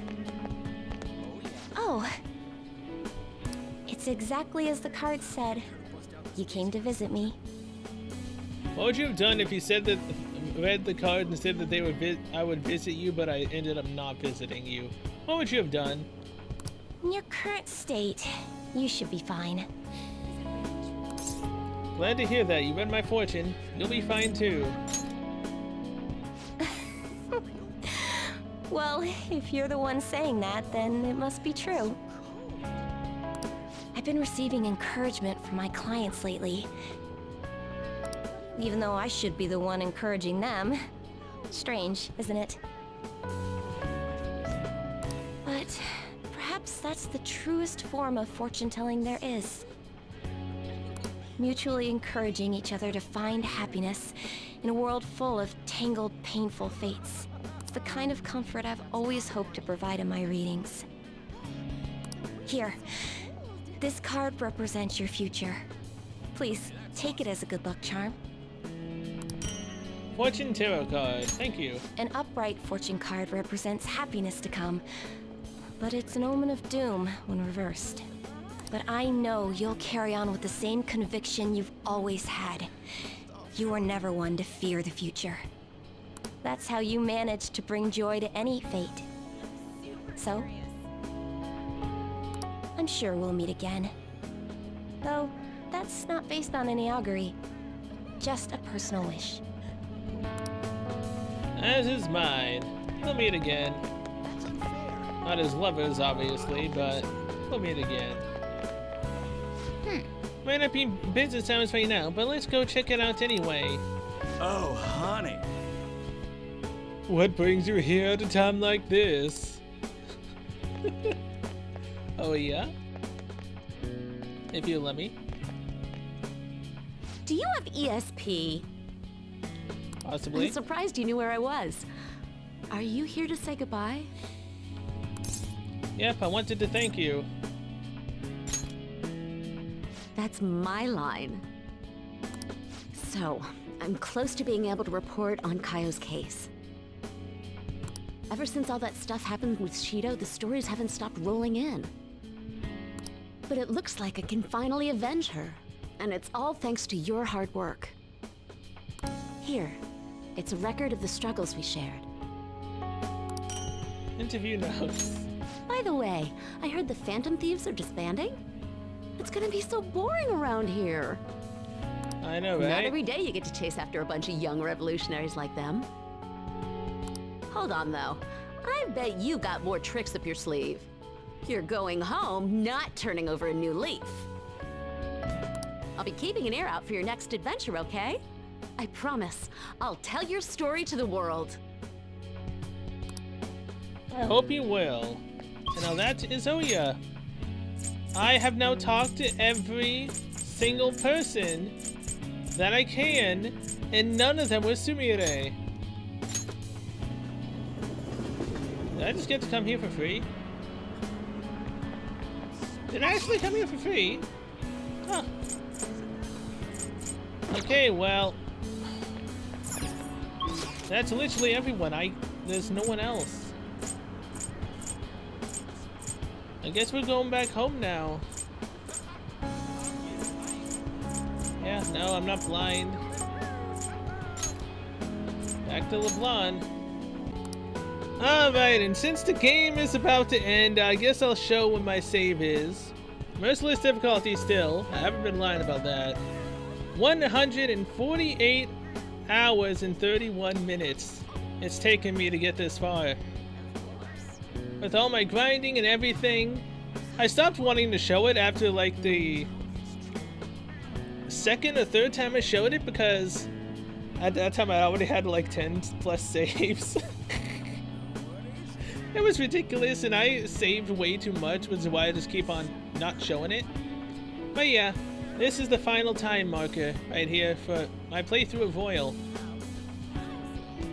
Oh. It's exactly as the card said. You came to visit me.
What would you have done if you said that, read the card and said that they would I would visit you, but I ended up not visiting you? What would you have done?
In your current state, you should be fine.
Glad to hear that. You read my fortune. You'll be fine too.
Well, if you're the one saying that, then it must be true. I've been receiving encouragement from my clients lately. Even though I should be the one encouraging them. Strange, isn't it? But perhaps that's the truest form of fortune-telling there is. Mutually encouraging each other to find happiness in a world full of tangled, painful fates. It's the kind of comfort I've always hoped to provide in my readings. Here, this card represents your future. Please, take it as a good luck charm.
Fortune Tarot card, thank you.
An upright fortune card represents happiness to come, but it's an omen of doom when reversed. But I know you'll carry on with the same conviction you've always had. You were never one to fear the future. That's how you managed to bring joy to any fate. So, I'm sure we'll meet again. Though, that's not based on any augury. Just a personal wish.
As is mine. We'll meet again. Not as lovers, obviously, but we'll meet again. Might not be business hours right now, but let's go check it out anyway.
Oh, honey.
What brings you here at a time like this? Oh, yeah? If you let me.
Do you have ESP?
Possibly.
I'm surprised you knew where I was. Are you here to say goodbye?
Yep, I wanted to thank you.
That's my line. So, I'm close to being able to report on Kaio's case. Ever since all that stuff happened with Shido, the stories haven't stopped rolling in. But it looks like I can finally avenge her. And it's all thanks to your hard work. Here, it's a record of the struggles we shared.
Interview notes.
By the way, I heard the Phantom Thieves are disbanding? It's gonna be so boring around here.
I know, right?
Not every day you get to chase after a bunch of young revolutionaries like them. Hold on, though. I bet you got more tricks up your sleeve. You're going home, not turning over a new leaf. I'll be keeping an ear out for your next adventure, okay? I promise, I'll tell your story to the world.
I hope you will. And now that is Oya. I have now talked to every single person that I can, and none of them were Sumire. Did I just get to come here for free? Did I actually come here for free? Huh. Okay, well, that's literally everyone. There's no one else. I guess we're going back home now. Yeah, no, I'm not blind. Back to LeBlanc. Alright, and since the game is about to end, I guess I'll show what my save is. Merciless difficulty still. I haven't been lying about that. 148 hours and 31 minutes it's taken me to get this far. With all my grinding and everything, I stopped wanting to show it after like the second or third time I showed it because at that time I already had like 10 plus saves. It was ridiculous and I saved way too much, which is why I just keep on not showing it. But yeah, this is the final time marker right here for my playthrough of Royal.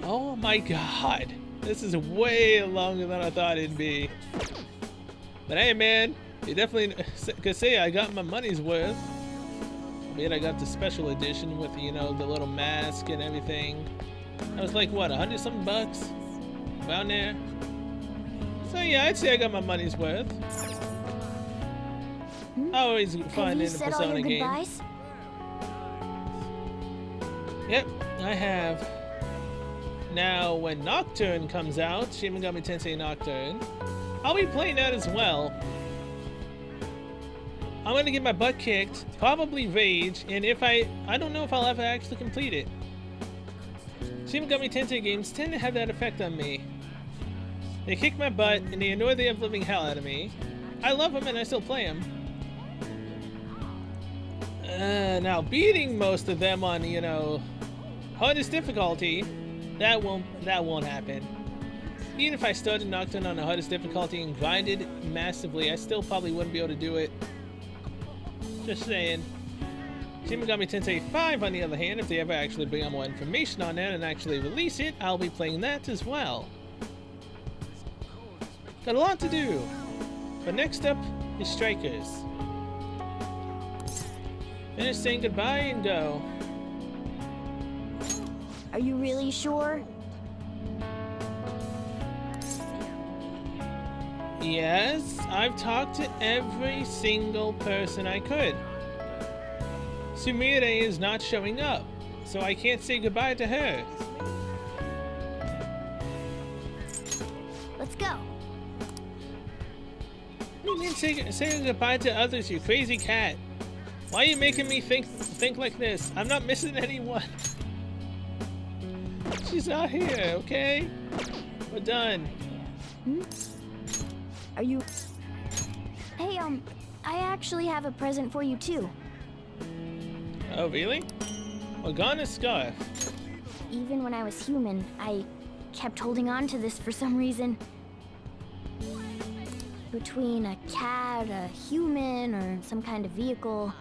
Oh my god, this is way longer than I thought it'd be. But hey man, you definitely could say I got my money's worth. I mean, I got the special edition with, you know, the little mask and everything. That was like, what, 100 something bucks? Around there. So yeah, I'd say I got my money's worth. I always find in a Persona game.
Goodbyes?
Yep, I have. Now, when Nocturne comes out, Shin Megami Tensei Nocturne, I'll be playing that as well. I'm gonna get my butt kicked, probably rage, and if I don't know if I'll ever actually complete it. Shin Megami Tensei games tend to have that effect on me. They kick my butt, and they annoy the living hell out of me. I love them, and I still play them. Now, beating most of them on, you know, hardest difficulty, that won't happen. Even if I started Nocturne on the hardest difficulty and grinded massively, I still probably wouldn't be able to do it. Just saying. Shin Megami Tensei 5, on the other hand, if they ever actually bring out more information on that and actually release it, I'll be playing that as well. Got a lot to do. But next up is Strikers. Finish saying goodbye and go.
Are you really sure?
Yes, I've talked to every single person I could. Sumire is not showing up, so I can't say goodbye to her.
Let's go.
You mean say goodbye to others, you crazy cat. Why are you making me think like this? I'm not missing anyone. She's not here, okay? We're done.
Are you... Hey, I actually have a present for you too.
Oh, really? Organa's scarf.
Even when I was human, I kept holding on to this for some reason. Between a cat, a human, or some kind of vehicle,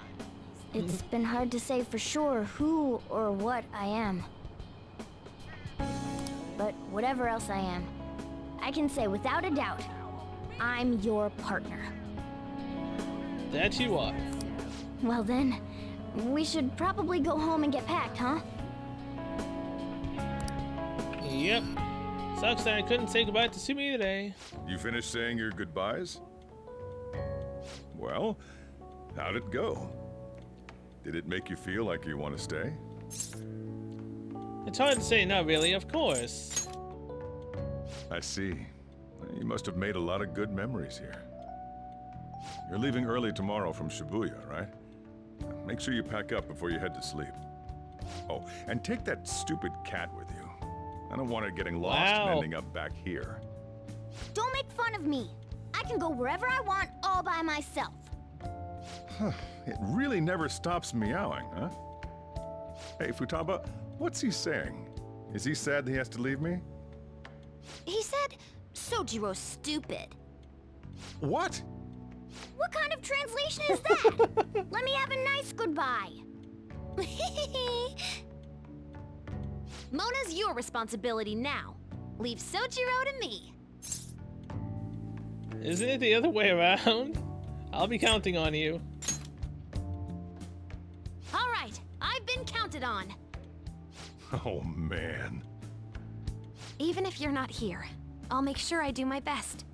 it's been hard to say for sure who or what I am. But whatever else I am, I can say without a doubt, I'm your partner.
That you are.
Well then, we should probably go home and get packed, huh?
Yep. Sucks that I couldn't say goodbye to Sumi today.
You finished saying your goodbyes? Well, how'd it go? Did it make you feel like you want to stay?
It's hard to say no, really, of course.
I see. You must have made a lot of good memories here. You're leaving early tomorrow from Shibuya, right? Make sure you pack up before you head to sleep. Oh, and take that stupid cat with you. I don't want it getting lost and ending up back here.
Don't make fun of me. I can go wherever I want all by myself.
It really never stops meowing, huh? Hey, Futaba, what's he saying? Is he sad that he has to leave me?
He said, Sojiro's stupid.
What?
What kind of translation is that? Let me have a nice goodbye. Mona's your responsibility now. Leave Soichiro to me.
Isn't it the other way around? I'll be counting on you.
All right, I've been counted on.
Oh, man.
Even if you're not here, I'll make sure I do my best.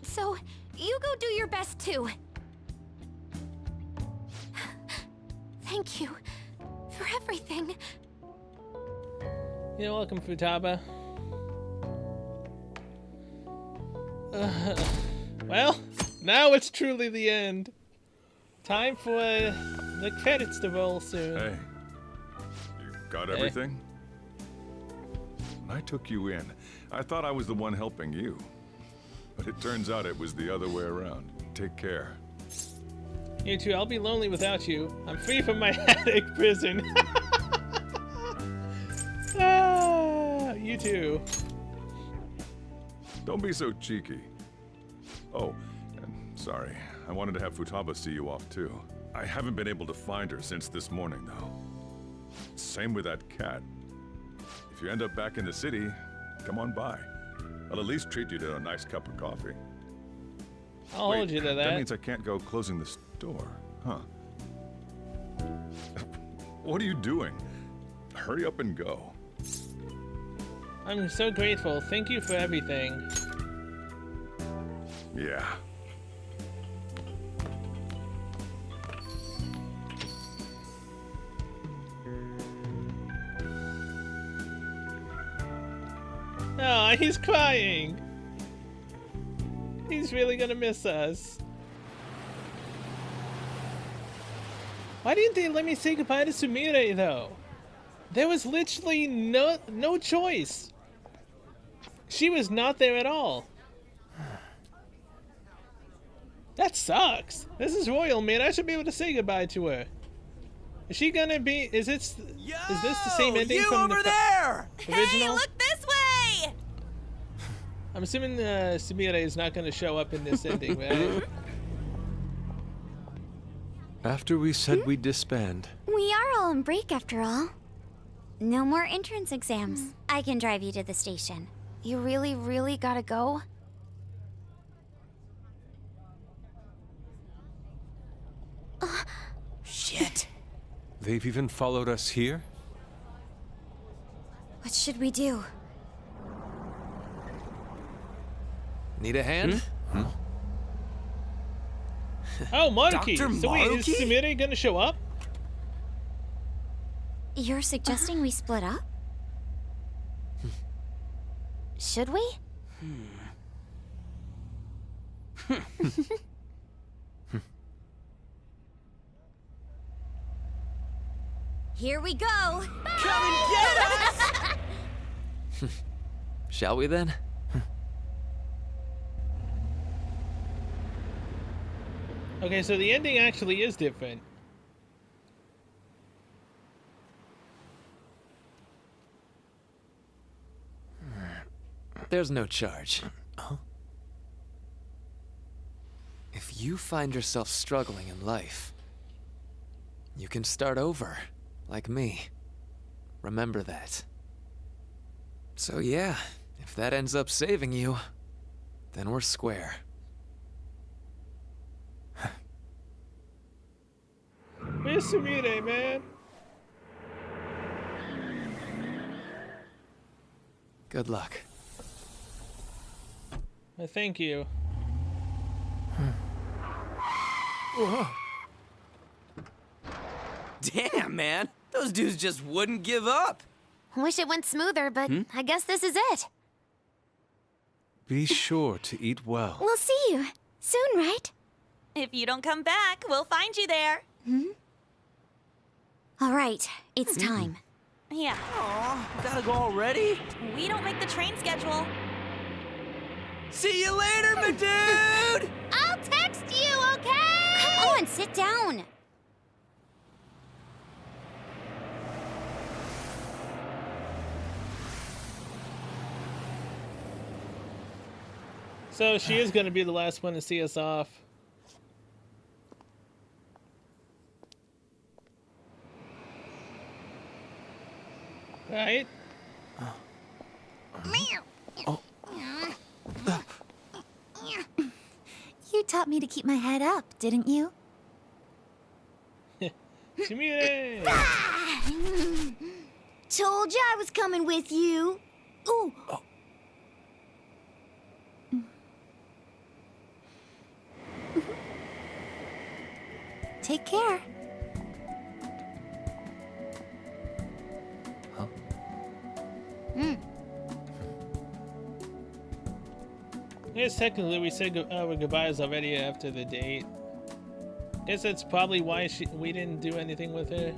So, you go do your best too. Thank you for everything.
You're welcome, Futaba. Well, now it's truly the end. Time for the credits to roll soon.
Hey, you got everything? When I took you in, I thought I was the one helping you. But it turns out it was the other way around. Take care.
You too, I'll be lonely without you. I'm free from my headache prison. You too.
Don't be so cheeky. Oh, and sorry. I wanted to have Futaba see you off too. I haven't been able to find her since this morning, though. Same with that cat. If you end up back in the city, come on by. I'll at least treat you to a nice cup of coffee.
I'll hold you to that.
That means I can't go closing the store, huh? What are you doing? Hurry up and go.
I'm so grateful. Thank you for everything.
Yeah.
Oh, he's crying. He's really gonna miss us. Why didn't they let me say goodbye to Sumire, though? There was literally no choice. She was not there at all. That sucks. This is royal, man. I should be able to say goodbye to her. Is she gonna be? Is this the same ending from the original?
Hey, look this way!
I'm assuming Sumire is not gonna show up in this ending, right?
After we said we'd disband.
We are all on break after all. No more entrance exams. I can drive you to the station.
You really, really gotta go?
Shit.
They've even followed us here?
What should we do?
Need a hand?
Oh, Monkey!
Dr.
So wait, is
Maruki?
Sumire gonna show up?
You're suggesting we split up?
Should we?
Here we go.
Come and get us!
Shall we then?
Okay, so the ending actually is different.
There's no charge. If you find yourself struggling in life, you can start over, like me. Remember that. So yeah, if that ends up saving you, then we're square.
Where's Sumire, man?
Good luck.
Thank you.
Damn, man. Those dudes just wouldn't give up.
Wish it went smoother, but I guess this is it.
Be sure to eat well.
We'll see you soon, right?
If you don't come back, we'll find you there.
All right, it's time.
Yeah.
Aw, gotta go already?
We don't make the train schedule.
See you later, my dude!
I'll text you, okay?
Come on, sit down.
So she is going to be the last one to see us off. Right?
You taught me to keep my head up, didn't you?
Told you I was coming with you. Ooh.
Take care.
Yes, technically we said our goodbyes already after the date. Guess that's probably why we didn't do anything with her.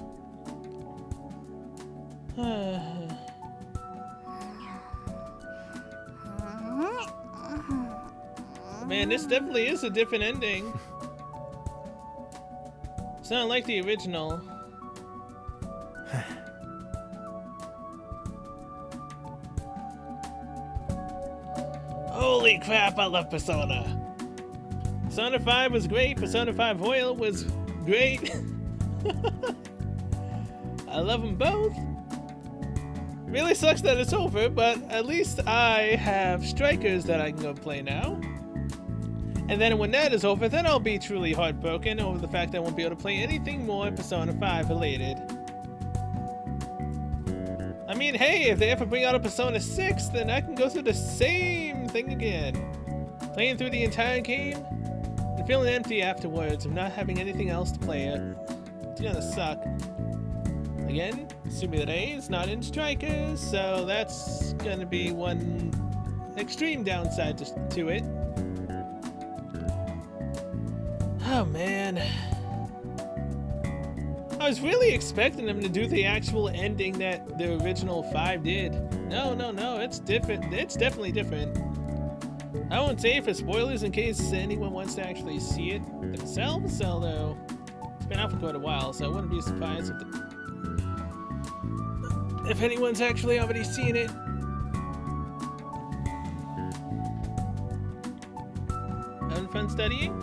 Man, this definitely is a different ending. It's not like the original. Holy crap, I love Persona. Persona 5 was great, Persona 5 Royal was great. I love them both. Really sucks that it's over, but at least I have Strikers that I can go play now. And then when that is over, then I'll be truly heartbroken over the fact that I won't be able to play anything more Persona 5 related. I mean, hey, if they ever bring out a Persona 6, then I can go through the same thing again. Playing through the entire game and feeling empty afterwards of not having anything else to play it. It's gonna suck. Again, Sumire is not in Strikers, so that's gonna be one extreme downside to it. Oh man. I was really expecting them to do the actual ending that the original 5 did. No, it's different. It's definitely different. I won't say it for spoilers in case anyone wants to actually see it themselves, although it's been out for quite a while, so I wouldn't be surprised if anyone's actually already seen it. Having fun studying?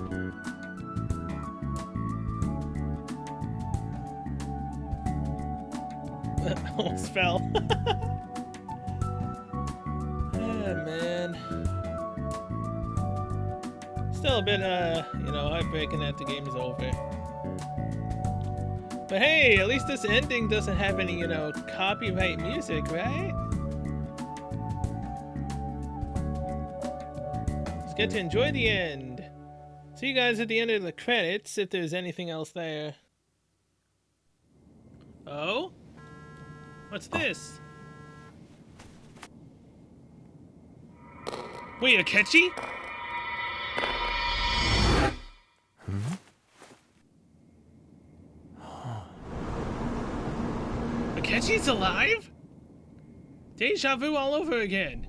Almost fell. Oh, man. Still a bit, heartbreaking that the game is over. But hey, at least this ending doesn't have any, copyright music, right? Just get to enjoy the end. See you guys at the end of the credits if there's anything else there. Oh? What's this? Wait, Akechi? Akechi's alive? Deja vu all over again.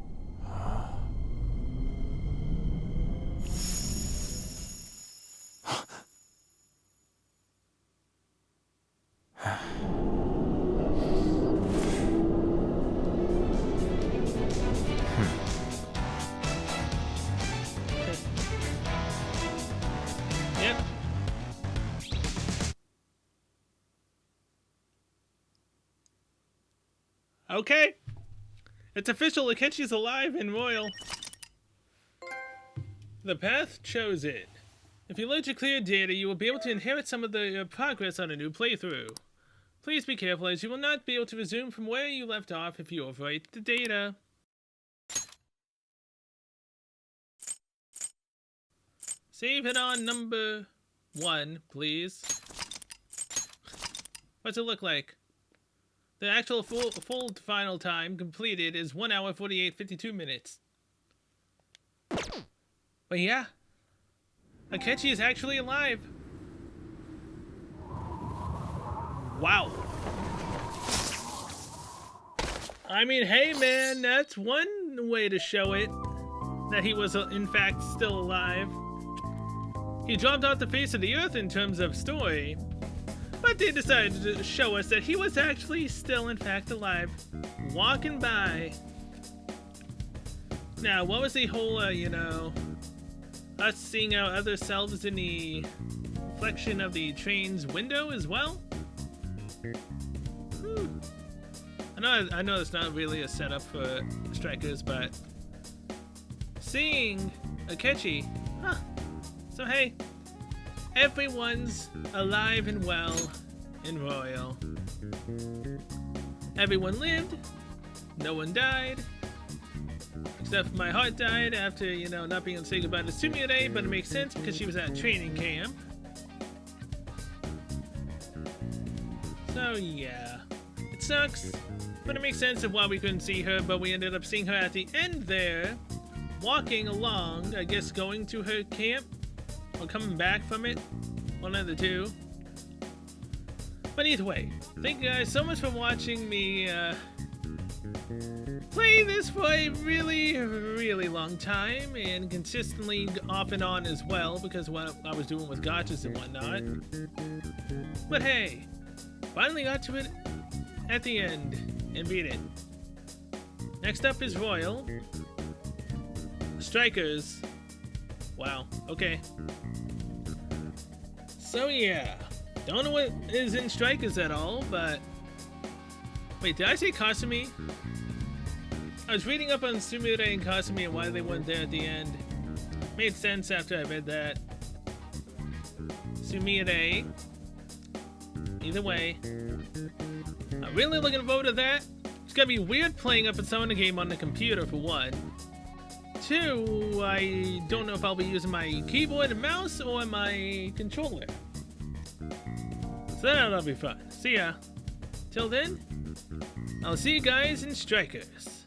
Yep. Okay. It's official, Akechi's alive and royal. The path chose it. If you load your clear data, you will be able to inherit some of the progress on a new playthrough. Please be careful, as you will not be able to resume from where you left off if you overwrite the data. Save it on number 1, please. What's it look like? The actual full final time completed is 1 hour 48:52 minutes. But yeah, Akechi is actually alive. Wow. I mean, hey man, that's one way to show it, that he was in fact still alive. He dropped off the face of the earth in terms of story, but they decided to show us that he was actually still in fact alive, walking by. Now, what was the whole, us seeing our other selves in the reflection of the train's window as well? I know it's not really a setup for strikers, but seeing Akechi, huh? So hey, everyone's alive and well in Royal. Everyone lived, no one died, except for my heart died after, you know, not being able to say goodbye to Sumire, but it makes sense because she was at training camp. So yeah, it sucks, but it makes sense of why we couldn't see her, but we ended up seeing her at the end there, walking along, I guess going to her camp, or coming back from it, one of the two. But either way, thank you guys so much for watching me play this for a really, really long time, and consistently off and on as well, because of what I was doing with gotchas and whatnot. But hey, finally got to it at the end and beat it. Next up is Royal. Strikers. Wow, okay. So yeah, don't know what is in Strikers at all, but... Wait, did I say Kasumi? I was reading up on Sumire and Kasumi and why they weren't there at the end. Made sense after I read that. Sumire. Either way. I'm really looking forward to that. It's gonna be weird playing a Persona game on the computer, for one. Two, I don't know if I'll be using my keyboard and mouse or my controller. So that'll be fun. See ya. Till then, I'll see you guys in Strikers.